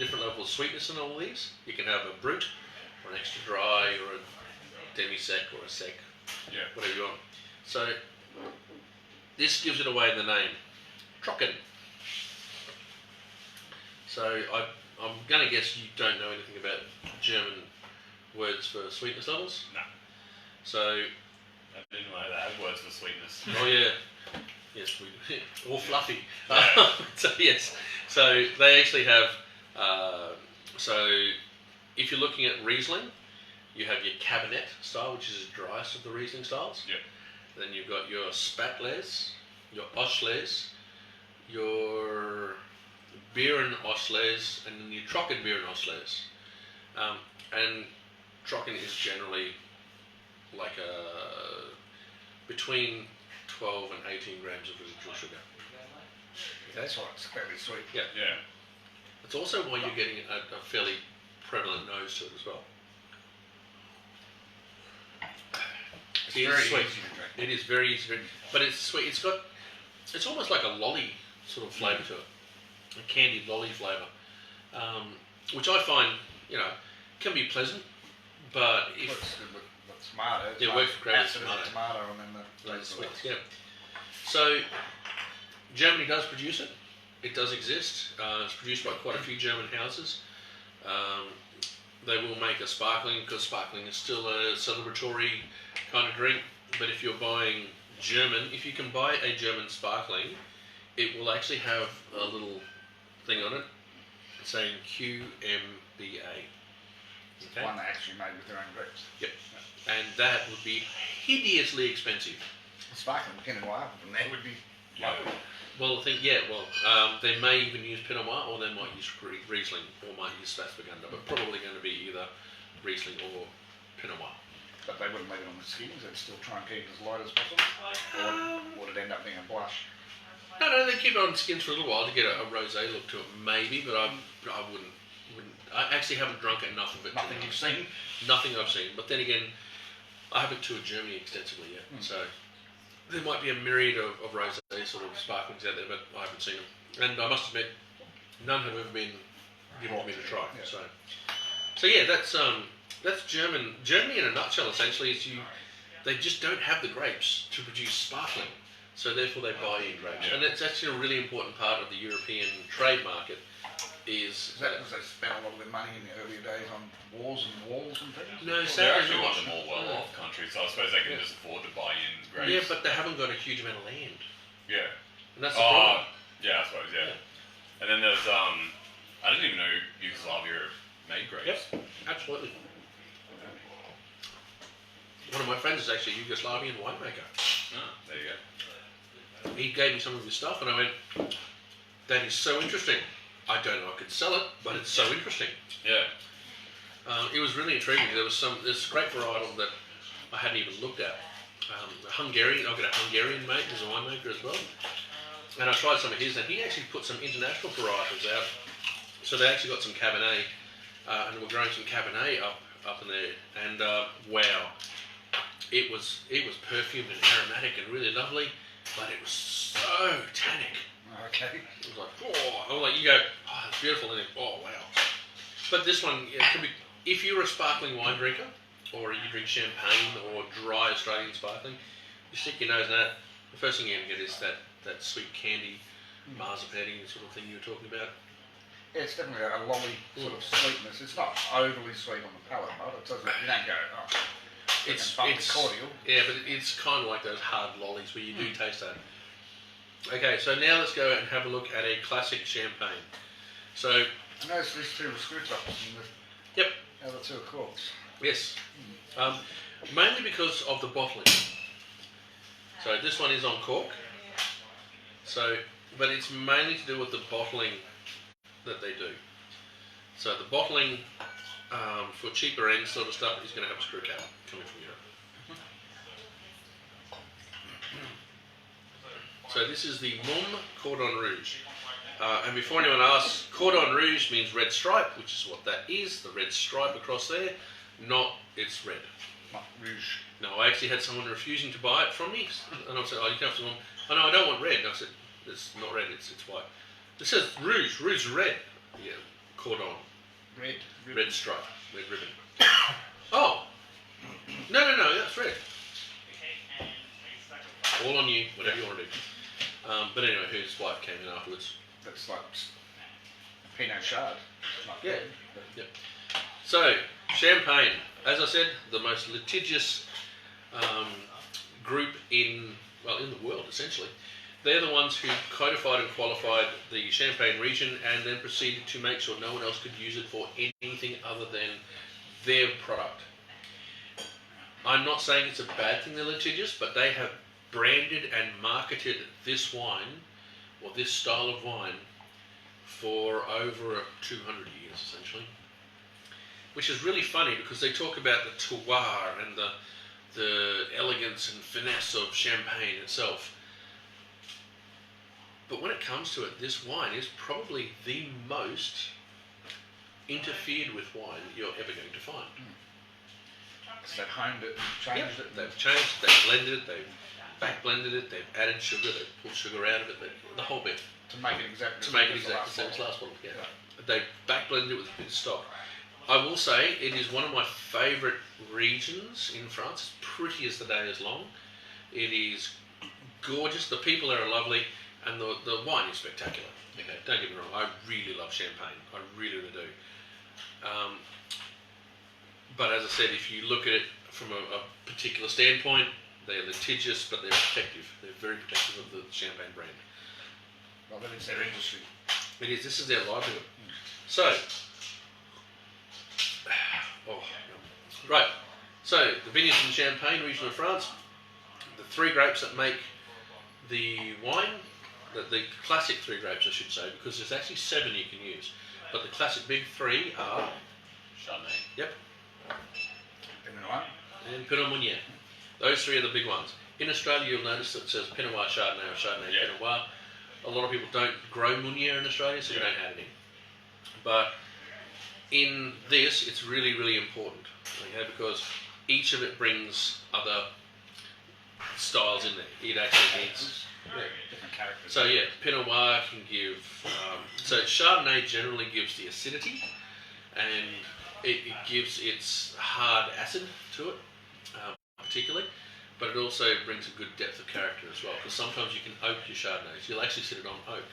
level of sweetness in all these. You can have a brut, or an extra dry, or a demi-sec, or a sec, whatever you want. So this gives it away in the name, Trocken. So I'm going to guess you don't know anything about German words for sweetness levels. No. So I didn't know they had words for sweetness. oh yeah, yes, or fluffy. So yes, so they actually have. So if you're looking at Riesling, you have your Cabernet style, which is the driest of the Riesling styles. Yep. Then you've got your Spätlese, your Auslese, your Beeren Auslese, and then your Trocken Beeren Auslese. And Trocken is generally like between 12 and 18 grams of residual sugar. That's why it's fairly sweet. Yeah. Yeah. It's also why you're getting a fairly prevalent nose to it as well. It's It is very sweet. easy to drink. It is very easy to drink, but it's sweet. It's almost like a lolly sort of flavour to it, a candied lolly flavour, which I find can be pleasant, but if Looks good with tomato. it works great with acid of the tomato and then the sweet, yeah. So Germany does produce it. It does exist. It's produced by quite a few German houses. They will make a sparkling because sparkling is still a celebratory kind of drink. But if you're buying German, if you can buy a German sparkling, it will actually have a little thing on it saying QMBA. It's one they actually made with their own grapes. Yep. And that would be hideously expensive. Sparkling Pinot Noir from there would be low. Well, they may even use Pinot Noir, or they might use Riesling, or might use Spätburgunder, but probably going to be either Riesling or Pinot Noir. But they wouldn't leave it on the skins, they'd still try and keep it as light as possible. Or would it end up being a blush? No, they keep it on the skins for a little while to get a rosé look to it, maybe, but I wouldn't. I actually haven't drunk enough of it. Nothing you've seen? Nothing I've seen. But then again, I haven't toured Germany extensively yet, so there might be a myriad of rosé sort of sparklings out there, but I haven't seen them. And I must admit, none have ever been given to me to try. Yeah. So yeah, that's German. Germany in a nutshell, essentially, is they just don't have the grapes to produce sparkling, so therefore they buy in grapes, and that's actually a really important part of the European trade market. Is that because they spent a lot of their money in the earlier days on wars and walls and things? No, They're sadly actually not. one of the more well-off countries, so I suppose they can just afford to buy in grapes. Yeah, but they haven't got a huge amount of land, Yeah. and that's the problem. Yeah, I suppose, yeah. And then there's, I didn't even know Yugoslavia made grapes. Yep, absolutely. One of my friends is actually a Yugoslavian winemaker. Oh, there you go. He gave me some of his stuff, and I went, "That is so interesting. I don't know I could sell it, but it's so interesting." Yeah. It was really intriguing. There's a great varietal that I hadn't even looked at. Hungarian. I've got a Hungarian mate who's a winemaker as well, and I tried some of his, and he actually put some international varietals out. So they actually got some Cabernet, and we're growing some Cabernet up in there, and wow, it was perfumed and aromatic and really lovely, but it was so tannic. Okay. It was like, oh, I was like, you go, oh, it's beautiful, and then, oh, wow. But this one, it can be, if you're a sparkling wine drinker, or you drink champagne or dry Australian sparkling, you stick your nose in that, the first thing you're going to get is that sweet candy, marzipan sort of thing you were talking about. Yeah, it's definitely a lolly sort of sweetness. It's not overly sweet on the palate, but it doesn't, you don't go, oh, it's cordial. Yeah, but it's kind of like those hard lollies where you do taste that Okay, so now let's go and have a look at a classic champagne. So, I noticed these two were screw tops and the yep, other two are corks. yes. Mainly because of the bottling. So this one is on cork. So, but it's mainly to do with the bottling that they do. So the bottling for cheaper end sort of stuff is going to have a screw cap coming from Europe. So this is the Mumm Cordon Rouge. And before anyone asks, Cordon Rouge means red stripe, which is what that is, the red stripe across there, not it's red. Not rouge. No, I actually had someone refusing to buy it from me, and I said, oh, you can have some. Oh no, I don't want red. And I said, it's not red, it's white. It says rouge, rouge is red. Yeah, cordon. Red stripe, red ribbon. Oh! No, that's red. All on you, whatever you want to do. But anyway, his wife came in afterwards. That's like Pinot Chard. Not Yeah. red, Yep. So, champagne. As I said, the most litigious group in the world, essentially. They're the ones who codified and qualified the Champagne region and then proceeded to make sure no one else could use it for anything other than their product. I'm not saying it's a bad thing they're litigious, but they have branded and marketed this wine, or this style of wine, for over 200 years, essentially. Which is really funny because they talk about the terroir and the elegance and finesse of champagne itself. But when it comes to it, this wine is probably the most interfered with wine you're ever going to find. So they've honed it and changed it. They've changed it, they've blended it, they've back blended it, they've added sugar, they've pulled sugar out of it, the whole bit. To make it exactly To make it exactly the same as last bottle. Yeah. They've back blended it with a bit of stock. I will say it is one of my favourite regions in France. It's pretty as the day is long. It is gorgeous. The people there are lovely, and the wine is spectacular. Okay, don't get me wrong. I really love champagne. I really, really do. But as I said, if you look at it from a particular standpoint, they're litigious, but they're protective. They're very protective of the champagne brand. Well, then it's their industry. It is. This is their livelihood. So. Right, so the vineyards in Champagne region of France, the three grapes that make the wine, the classic three grapes I should say, because there's actually 7 you can use, but the classic big 3 are Chardonnay. Yep, Pinot Noir. and Pinot Meunier. Those 3 are the big ones. In Australia you'll notice that it says Pinot Noir Chardonnay or Chardonnay Pinot Noir. A lot of people don't grow Meunier in Australia, so you don't add it in. But in this, it's really, really important, okay, because each of it brings other styles in there. It actually needs Different characters. So yeah, Pinot Noir can give. So Chardonnay generally gives the acidity, and it gives its hard acid to it, particularly. But it also brings a good depth of character as well, because sometimes you can oak your Chardonnays. You'll actually sit it on oak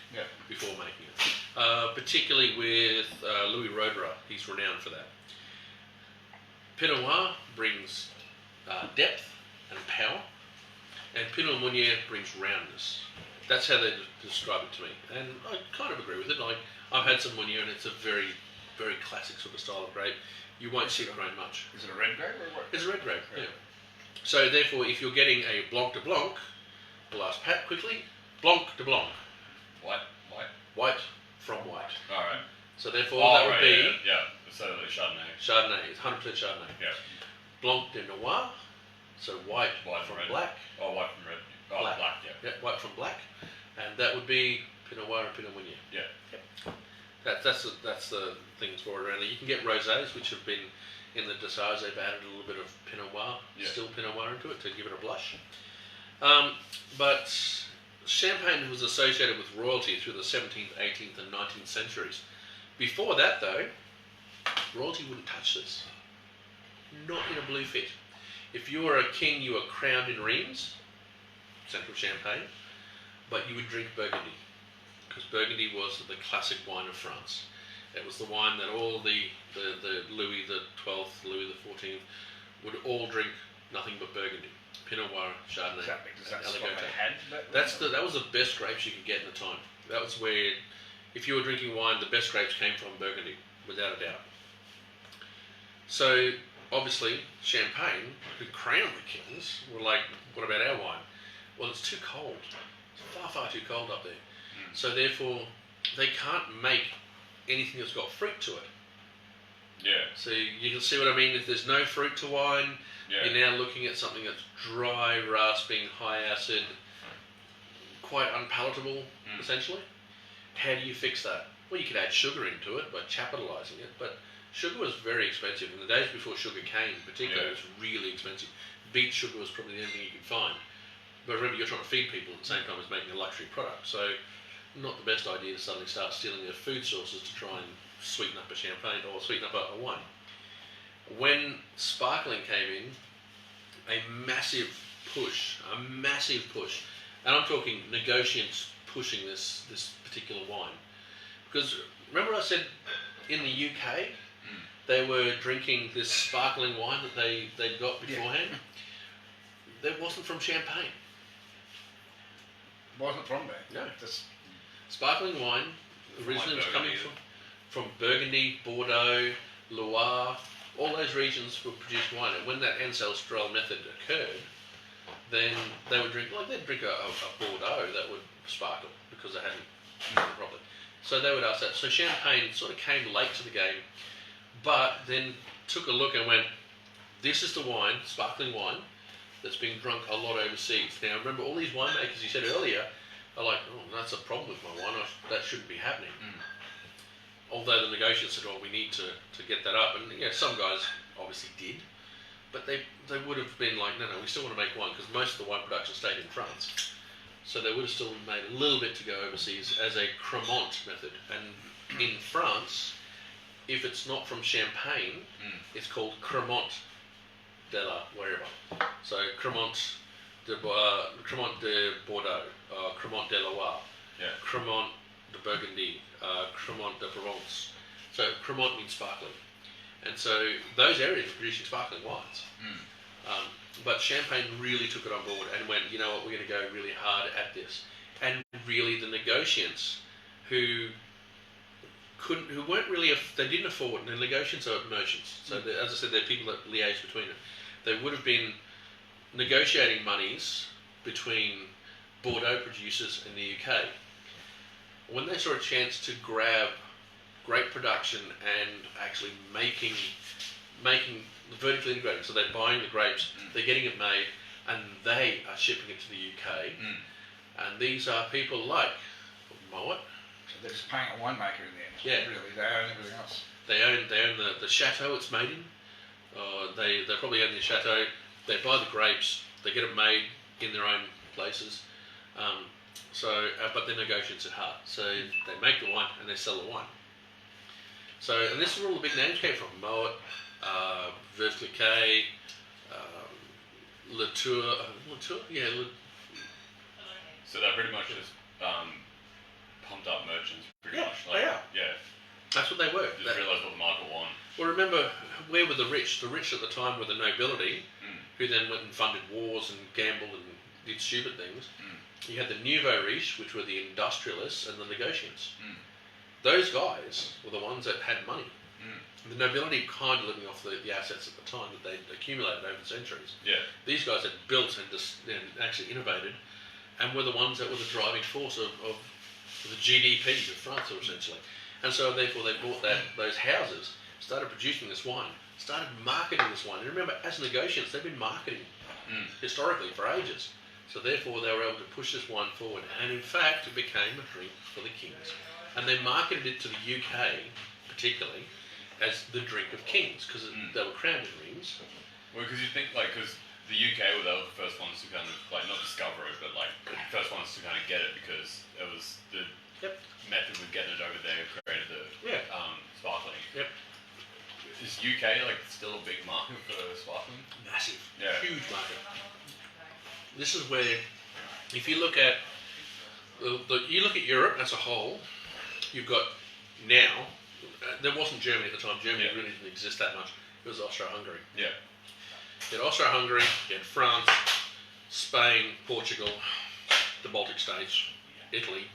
before making it. Particularly with Louis Roederer, he's renowned for that. Pinot Noir brings depth and power, and Pinot Meunier brings roundness. That's how they describe it to me, and I kind of agree with it. Like, I've had some Meunier, and it's a very, very classic sort of style of grape. You won't see it grown much. Is it a red grape or what? It's a red grape, yeah. So therefore, if you're getting a Blanc de Blanc, I'll ask Pat quickly, Blanc de Blanc. White from white. Alright. So therefore, that would be Yeah. So the Chardonnay. Chardonnay. It's 100% Chardonnay. Yeah. Blanc de Noir, so white from red. black. Oh, white from red. Oh, Black. black yeah. Yeah, white from black, and that would be Pinot Noir and Pinot Meunier. Yeah. That's the things for it around there. You can get rosés, which have been in the Dessarts. They've added a little bit of Pinot Noir, still Pinot Noir into it to give it a blush. But Champagne was associated with royalty through the 17th, 18th, and 19th centuries. Before that, though, royalty wouldn't touch this. Not in a blue fit. If you were a king, you were crowned in Reims, central Champagne, but you would drink Burgundy, because Burgundy was the classic wine of France. It was the wine that all the Louis the XII, Louis the XIV would all drink nothing but Burgundy. Pinot Noir, Chardonnay, Exactly, because and that's what Aligoté. they had. That was the best grapes you could get in the time. That was where, if you were drinking wine, the best grapes came from Burgundy, without a doubt. So obviously, Champagne, who crowned the kings, were like, "What about our wine?" Well, it's too cold. It's far, far too cold up there. So therefore, they can't make anything that's got fruit to it. Yeah. So you can see what I mean. If there's no fruit to wine, Yeah. you're now looking at something that's dry, rasping, high acid, quite unpalatable, essentially. How do you fix that? Well, you could add sugar into it by capitalising it, but sugar was very expensive. In the days before sugar cane, particularly, it was really expensive. Beet sugar was probably the only thing you could find. But remember, you're trying to feed people at the same time as making a luxury product, so not the best idea to suddenly start stealing their food sources to try and sweeten up a champagne or sweeten up a wine. When sparkling came in, a massive push, and I'm talking negotiants pushing this particular wine. Because remember I said in the UK, they were drinking this sparkling wine that they'd got beforehand. That wasn't from Champagne. Wasn't from there. No. Just, Sparkling wine originally was coming from Burgundy, Bordeaux, Loire. All those regions were producing wine, and when that ancestral method occurred, then they would drink, like they'd drink a Bordeaux that would sparkle because they hadn't done it properly. So they would ask that. So Champagne sort of came late to the game, but then took a look and went, this is the wine, sparkling wine, that's being drunk a lot overseas. Now remember, all these winemakers you said earlier are like, oh, that's a problem with my wine, that shouldn't be happening. Although the negotiators said, oh, we need to get that up. And yeah, some guys obviously did, but they would have been like, no, we still want to make wine, because most of the wine production stayed in France. So they would have still made a little bit to go overseas as a Cremant method. And in France, if it's not from Champagne, it's called Cremant de la wherever. So Cremant de Bordeaux, Cremant de Loire, Cremant de Burgundy, Cremant de Provence. So Cremant means sparkling. And so those areas are producing sparkling wines. But Champagne really took it on board and went, you know what, we're going to go really hard at this. And really the negotiants who weren't really, they didn't afford, and the negotiants are merchants. So as I said, they're people that liaise between them. They would have been negotiating monies between Bordeaux producers in the UK. When they saw a chance to grab great production and actually making vertically integrated, so they're buying the grapes, they're getting it made, and they are shipping it to the UK. And these are people like Moet. so they're just paying a winemaker in the end. Yeah. Really, they own everything else. They own the chateau it's made in. They probably own the chateau. They buy the grapes. They get it made in their own places. But they're negotiations at heart. So they make the wine and they sell the wine. So, and this is where all the big names came from: Moet, Veuve Clicquot, Latour. Yeah. So they're pretty much just pumped up merchants, pretty Yeah, much. they are. Yeah. That's what they were. Just realised what the market wanted. Well, remember, where were the rich? The rich at the time were the nobility, who then went and funded wars and gambled and did stupid things. You had the nouveau riche, which were the industrialists and the negotiants. Those guys were the ones that had money. The nobility kind of living off the assets at the time that they'd accumulated over the centuries. Yeah. These guys had built and actually innovated, and were the ones that were the driving force of the GDP of France, essentially. And so therefore they bought those houses, started producing this wine, started marketing this wine. And remember, as negotiants, they've been marketing historically for ages. So therefore they were able to push this wine forward. And in fact, it became a drink for the kings. And they marketed it to the UK, particularly, as the drink of kings, because they were crowned in rings. Well, because you think, because the UK were the first ones to kind of, not discover it, but, the first ones to kind of get it, because it was the method of getting it over there created the sparkling. Yep. Is UK, still a big market for sparkling? Massive. Yeah. Huge market. This is where, if you look at Europe as a whole, you've got now, there wasn't Germany at the time. Germany really didn't exist that much. It was Austro-Hungary. Yeah. You had Austro-Hungary, you had France, Spain, Portugal, the Baltic states, Italy,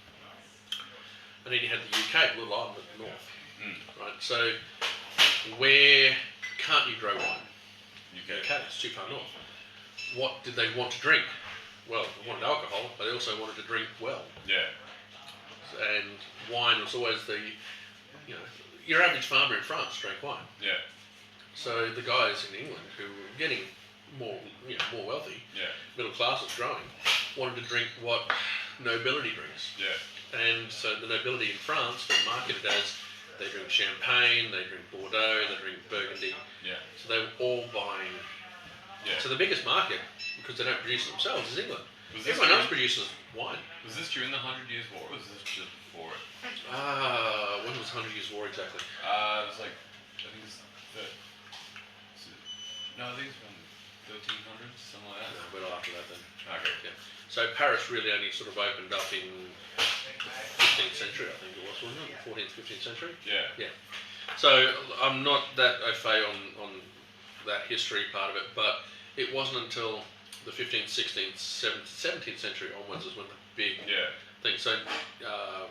and then you had the UK, little island at the north. Right. So where can't you grow wine? UK. It's too far north. What did they want to drink? Well, they wanted alcohol, but they also wanted to drink well. Yeah. And wine was always your average farmer in France drank wine. Yeah. So the guys in England who were getting more wealthy, middle class was growing, wanted to drink what nobility drinks. Yeah. And so the nobility in France were marketed as they drink champagne, they drink Bordeaux, they drink Burgundy. Yeah. So they were all buying. Yeah. So the biggest market, because they don't produce it themselves, is England. Was this Everyone else produces wine. Was this during the 100 Years' War, or was this just before it? When was 100 Years' War exactly? It was like, I think it's no, I think it's from 1300s, something like that. No, a bit after that then. Okay. Yeah. So Paris really only sort of opened up in the 15th century, I think it was, wasn't it? 14th, 15th century? Yeah. Yeah. So I'm not that au fait on that history part of it, but it wasn't until the 15th, 16th, 17th century onwards is when the big thing. So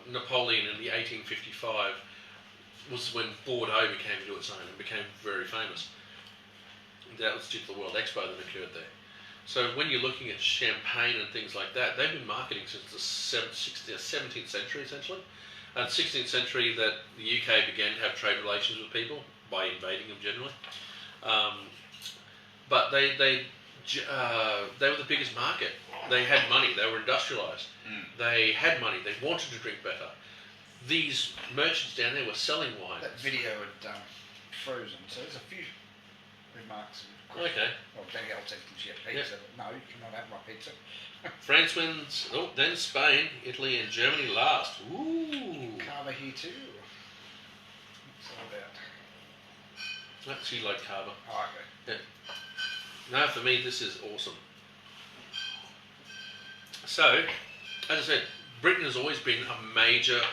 Napoleon in the 1855 was when Bordeaux became into its own and became very famous. That was due to the World Expo that occurred there. So when you're looking at champagne and things like that, they've been marketing since the 17th century essentially. And 16th century that the UK began to have trade relations with people by invading them generally. But they were the biggest market. They had money. They were industrialised. They had money. They wanted to drink better. These merchants down there were selling wine. That video had frozen, so there's a few remarks. Okay. Well, Danielle said, "Can she have pizza?" But no, you cannot have my pizza. France wins. Oh, then Spain, Italy, and Germany last. Ooh. Carver here too. What's all about? That's you like Carver. Oh, okay. Yeah. No, for me, this is awesome. So, as I said, Britain has always been a major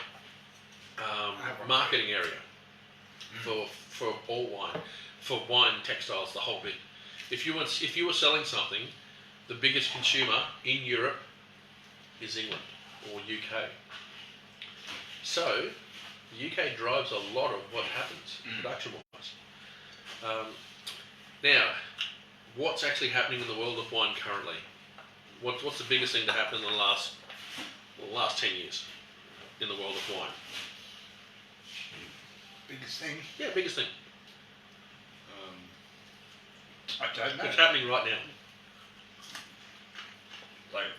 marketing area for all wine, for wine, textiles, the whole bit. If you were selling something, the biggest consumer in Europe is England or UK. So, the UK drives a lot of what happens production-wise. Now, what's actually happening in the world of wine currently? What's the biggest thing to happen in the last 10 years in the world of wine? Biggest thing? Yeah, biggest thing. I don't know. It's happening right now. Like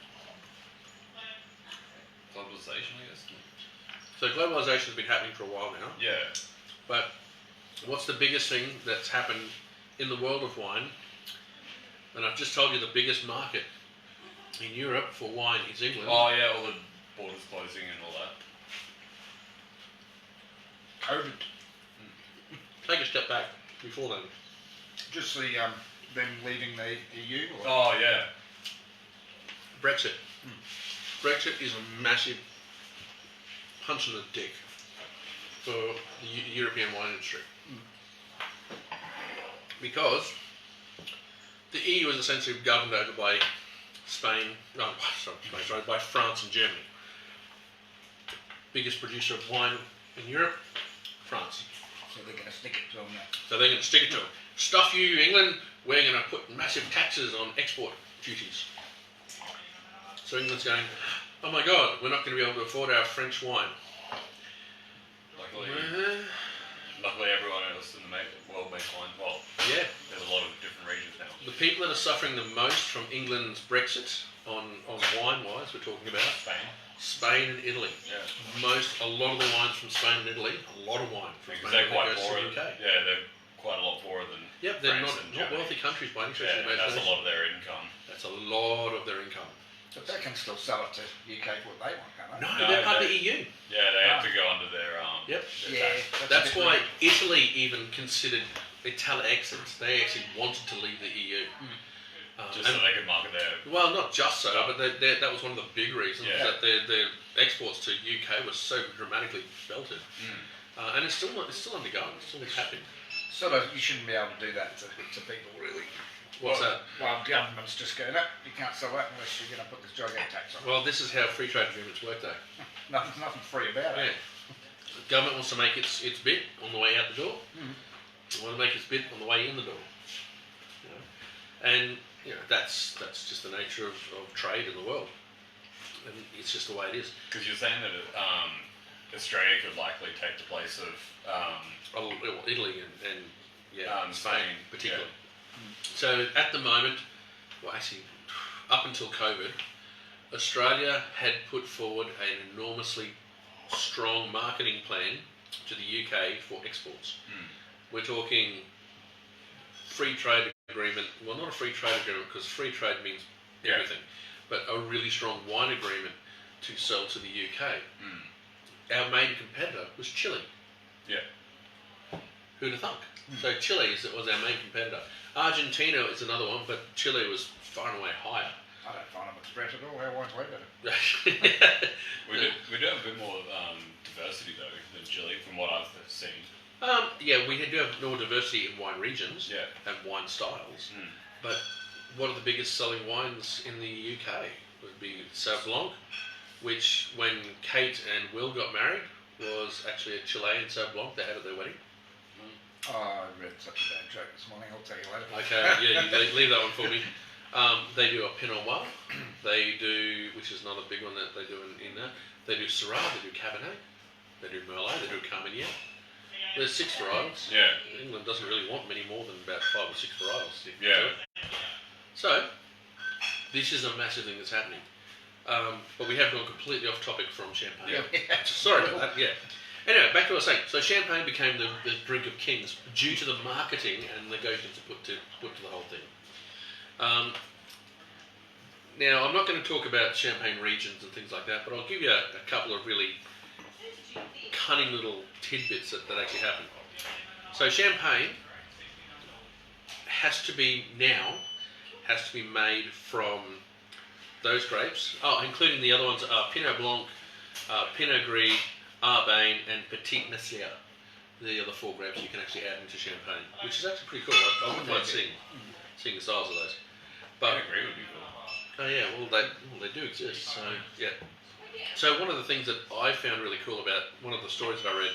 globalization, I guess. So globalization has been happening for a while now. Yeah. But what's the biggest thing that's happened in the world of wine? And I've just told you the biggest market in Europe for wine is England. Oh yeah, all the borders closing and all that. COVID. Take a step back before then. Just the them leaving the EU. Or? Oh yeah. Brexit. Brexit is a massive punch in the dick for the European wine industry. Because the EU is essentially governed over by by France and Germany. Biggest producer of wine in Europe, France. So they're going to stick it to them now. So they're going to stick it to them. Stuff you, England, we're going to put massive taxes on export duties. So England's going, oh my God, we're not going to be able to afford our French wine. Luckily everyone else in the world makes wine. Well, yeah. There's a lot of different regions now. The people that are suffering the most from England's Brexit on wine-wise, we're talking about Spain and Italy. Yeah. A lot of the wines from Spain and Italy, a lot of wine from Spain they're and quite Italy goes poorer. to the UK. Yeah, they're quite a lot poorer than they're France not wealthy countries by any stretch of the that's a imagination. lot of their income. That's a lot of their income. But they can still sell it to UK for what they want, can't they? No, they're part of the EU. Yeah, they have to go under their Yep. Yeah. That's why Italy even considered exit. They actually wanted to leave the EU. Just so they could market their... Well, not just so, but that was one of the big reasons that their exports to UK were so dramatically belted. And it's still undergoing. It's still happening. Sort of, you shouldn't be able to do that to people, really. What's that? Well, the government's just going up. You can't sell that unless you're going to put this gigantic tax on. Well, this is how free trade agreements work, though. Nothing free about it. Yeah. The government wants to make its bit on the way out the door. They want to make its bit on the way in the door. You know? And that's just the nature of trade in the world. And it's just the way it is. Because you're saying that Australia could likely take the place of Italy and Spain particularly. Yeah. So at the moment, well actually up until COVID, Australia had put forward an enormously strong marketing plan to the UK for exports. We're talking free trade agreement, well not a free trade agreement because free trade means everything, but a really strong wine agreement to sell to the UK. Our main competitor was Chile. Yeah. Who'd have thunk? So Chile was our main competitor. Argentina is another one, but Chile was far and away higher. I don't find them express at all. Our wine's way better. We do have a bit more diversity though than Chile, from what I've seen. We do have more diversity in wine regions and wine styles. But one of the biggest selling wines in the UK would be Sauv Blanc, which when Kate and Will got married was actually a Chilean Sauv Blanc they had at their wedding. Oh, I read such a bad joke this morning. I'll tell you later. Okay, you leave that one for me. They do a Pinot Noir. They do, which is another big one that they do in that. They do Syrah, they do Cabernet, they do Merlot, they do Carmenere. There's 6 varietals. Yeah. England doesn't really want many more than about 5 or 6 varietals. Yeah. So, this is a massive thing that's happening. But we have gone completely off topic from champagne. Sorry about that, Anyway, back to what I was saying. So champagne became the drink of kings due to the marketing and negotiations put to the whole thing. Now, I'm not going to talk about champagne regions and things like that, but I'll give you a couple of really cunning little tidbits that actually happen. So champagne has to be made from those grapes, including the other ones are Pinot Blanc, Pinot Gris, Arbane and Petit Messier. The other 4 grapes you can actually add into champagne, which is actually pretty cool. I wouldn't mind seeing the styles of those. But Pinot Gris would be cool. oh yeah, well they do exist. So yeah. So one of the things that I found really cool about one of the stories that I read,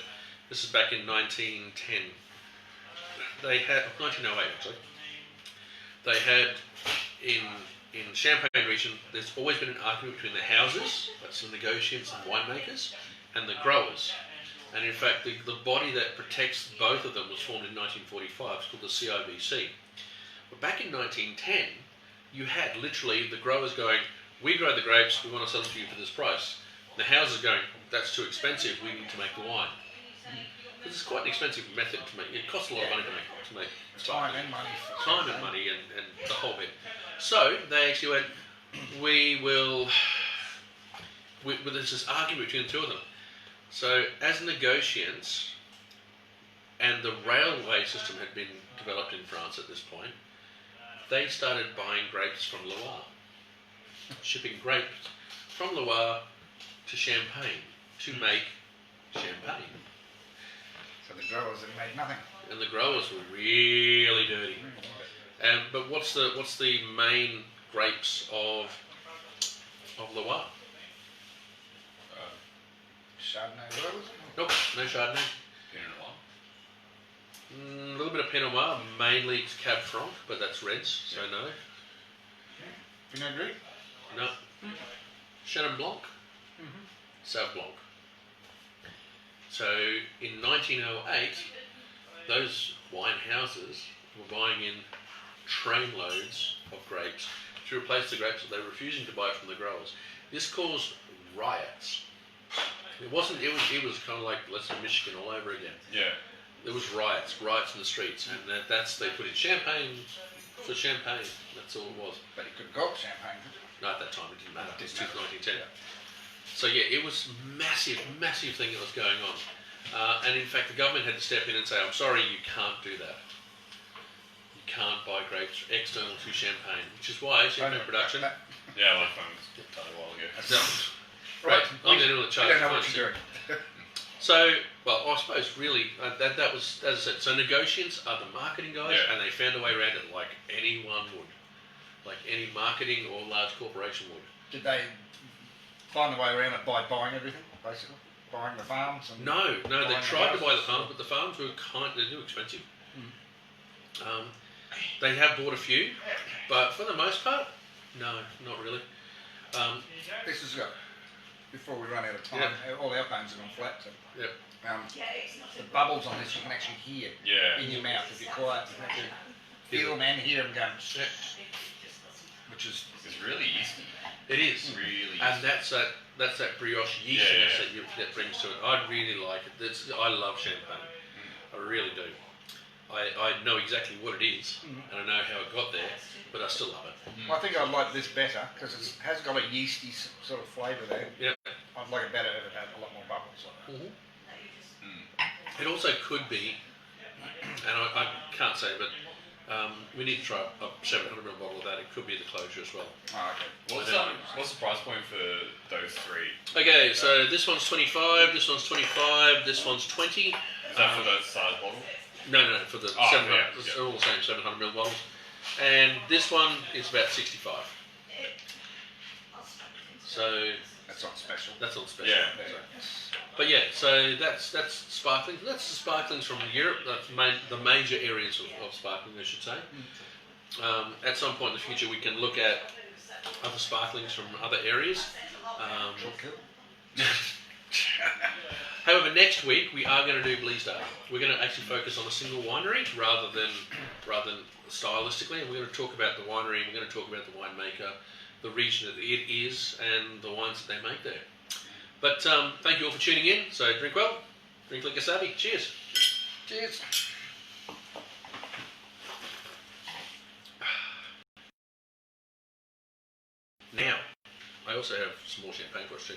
this is back in 1910. They had 1908 actually. They had in Champagne region, there's always been an argument between the houses, that's the negotiants and winemakers, and the growers. And in fact, the body that protects both of them was formed in 1945. It's called the CIBC. But back in 1910, you had literally the growers going, we grow the grapes, we want to sell them to you for this price. The houses going, that's too expensive, we need to make the wine. Because it's quite an expensive method to make. It costs a lot of money to make Time and money. Time and money and the whole bit. So they actually went, there's this argument between the two of them. So as negotiants, and the railway system had been developed in France at this point, they started buying grapes from Loire, shipping grapes from Loire to Champagne to make champagne. So the growers have made nothing. And the growers were really dirty. But what's the main grapes of Loire? Chardonnay rose? Nope, no Chardonnay. Pinot Noir. A little bit of Pinot Noir, mainly Cab Franc, but that's reds, so no. Pinot Gris? No. Chenin Blanc, Sauv Blanc. So in 1908, those wine houses were buying in trainloads of grapes to replace the grapes that they were refusing to buy from the growers. This caused riots. It was kind of like let's say Michigan all over again. Yeah. There was riots in the streets, and they put in champagne for champagne. That's all it was. But you couldn't go up champagne. No, at that time it didn't matter. It was 1910. So yeah, it was massive thing that was going on. And in fact, the government had to step in and say, I'm sorry, you can't do that. You can't buy grapes external to champagne, which is why champagne production... Yeah, my phone was a while ago. Right, I'm going to charge you don't know what you're doing. So, well, I suppose really that was, as I said, so negotiants are the marketing guys, Yeah. and they found a way around it like anyone would, like any marketing or large corporation would. Did they find the way around it by buying everything, basically? Buying the farms? And No, they buying tried to buy the houses? farms, but the farms were they're too expensive. They have bought a few, but for the most part, no, not really. This is before we run out of time. All our phones are on flat. So, Yep. the bubbles on this you can actually hear Yeah. in your mouth if you're quiet. You can actually feel them and hear them going, Yeah. which is It's really yeasty. It is, Really and yeasty. that's that brioche yeastiness that brings to it. I really like it. I love champagne. I really do. I know exactly what it is, and I know how it got there, but I still love it. I think I'd like this better because it has got a yeasty sort of flavour there. Yep. I'd like it better if it had a lot more bubbles. Like that. It also could be, and I can't say, but we need to try a 700ml bottle of that. It could be the closure as well. Oh, okay. What's the price point for those three? Okay, so this one's 25, this one's 25, this one's 20. Is that for the size bottle? No, for the Oh, 700. yeah, It's yeah. all the same 700ml bottles. And this one is about 65. So That's not special. that's on special. Yeah. So. But yeah, so that's sparkling. That's the sparklings from Europe. That's the major areas of sparkling, I should say. At some point in the future, we can look at other sparklings from other areas. However, next week we are going to do Bleasdale. We're going to actually focus on a single winery rather than stylistically, and we're going to talk about the winery. We're going to talk about the winemaker, the region that it is, and the wines that they make there. But thank you all for tuning in. So drink well, drink like a savvy. Cheers. Cheers. Now, I also have some more champagne for us too.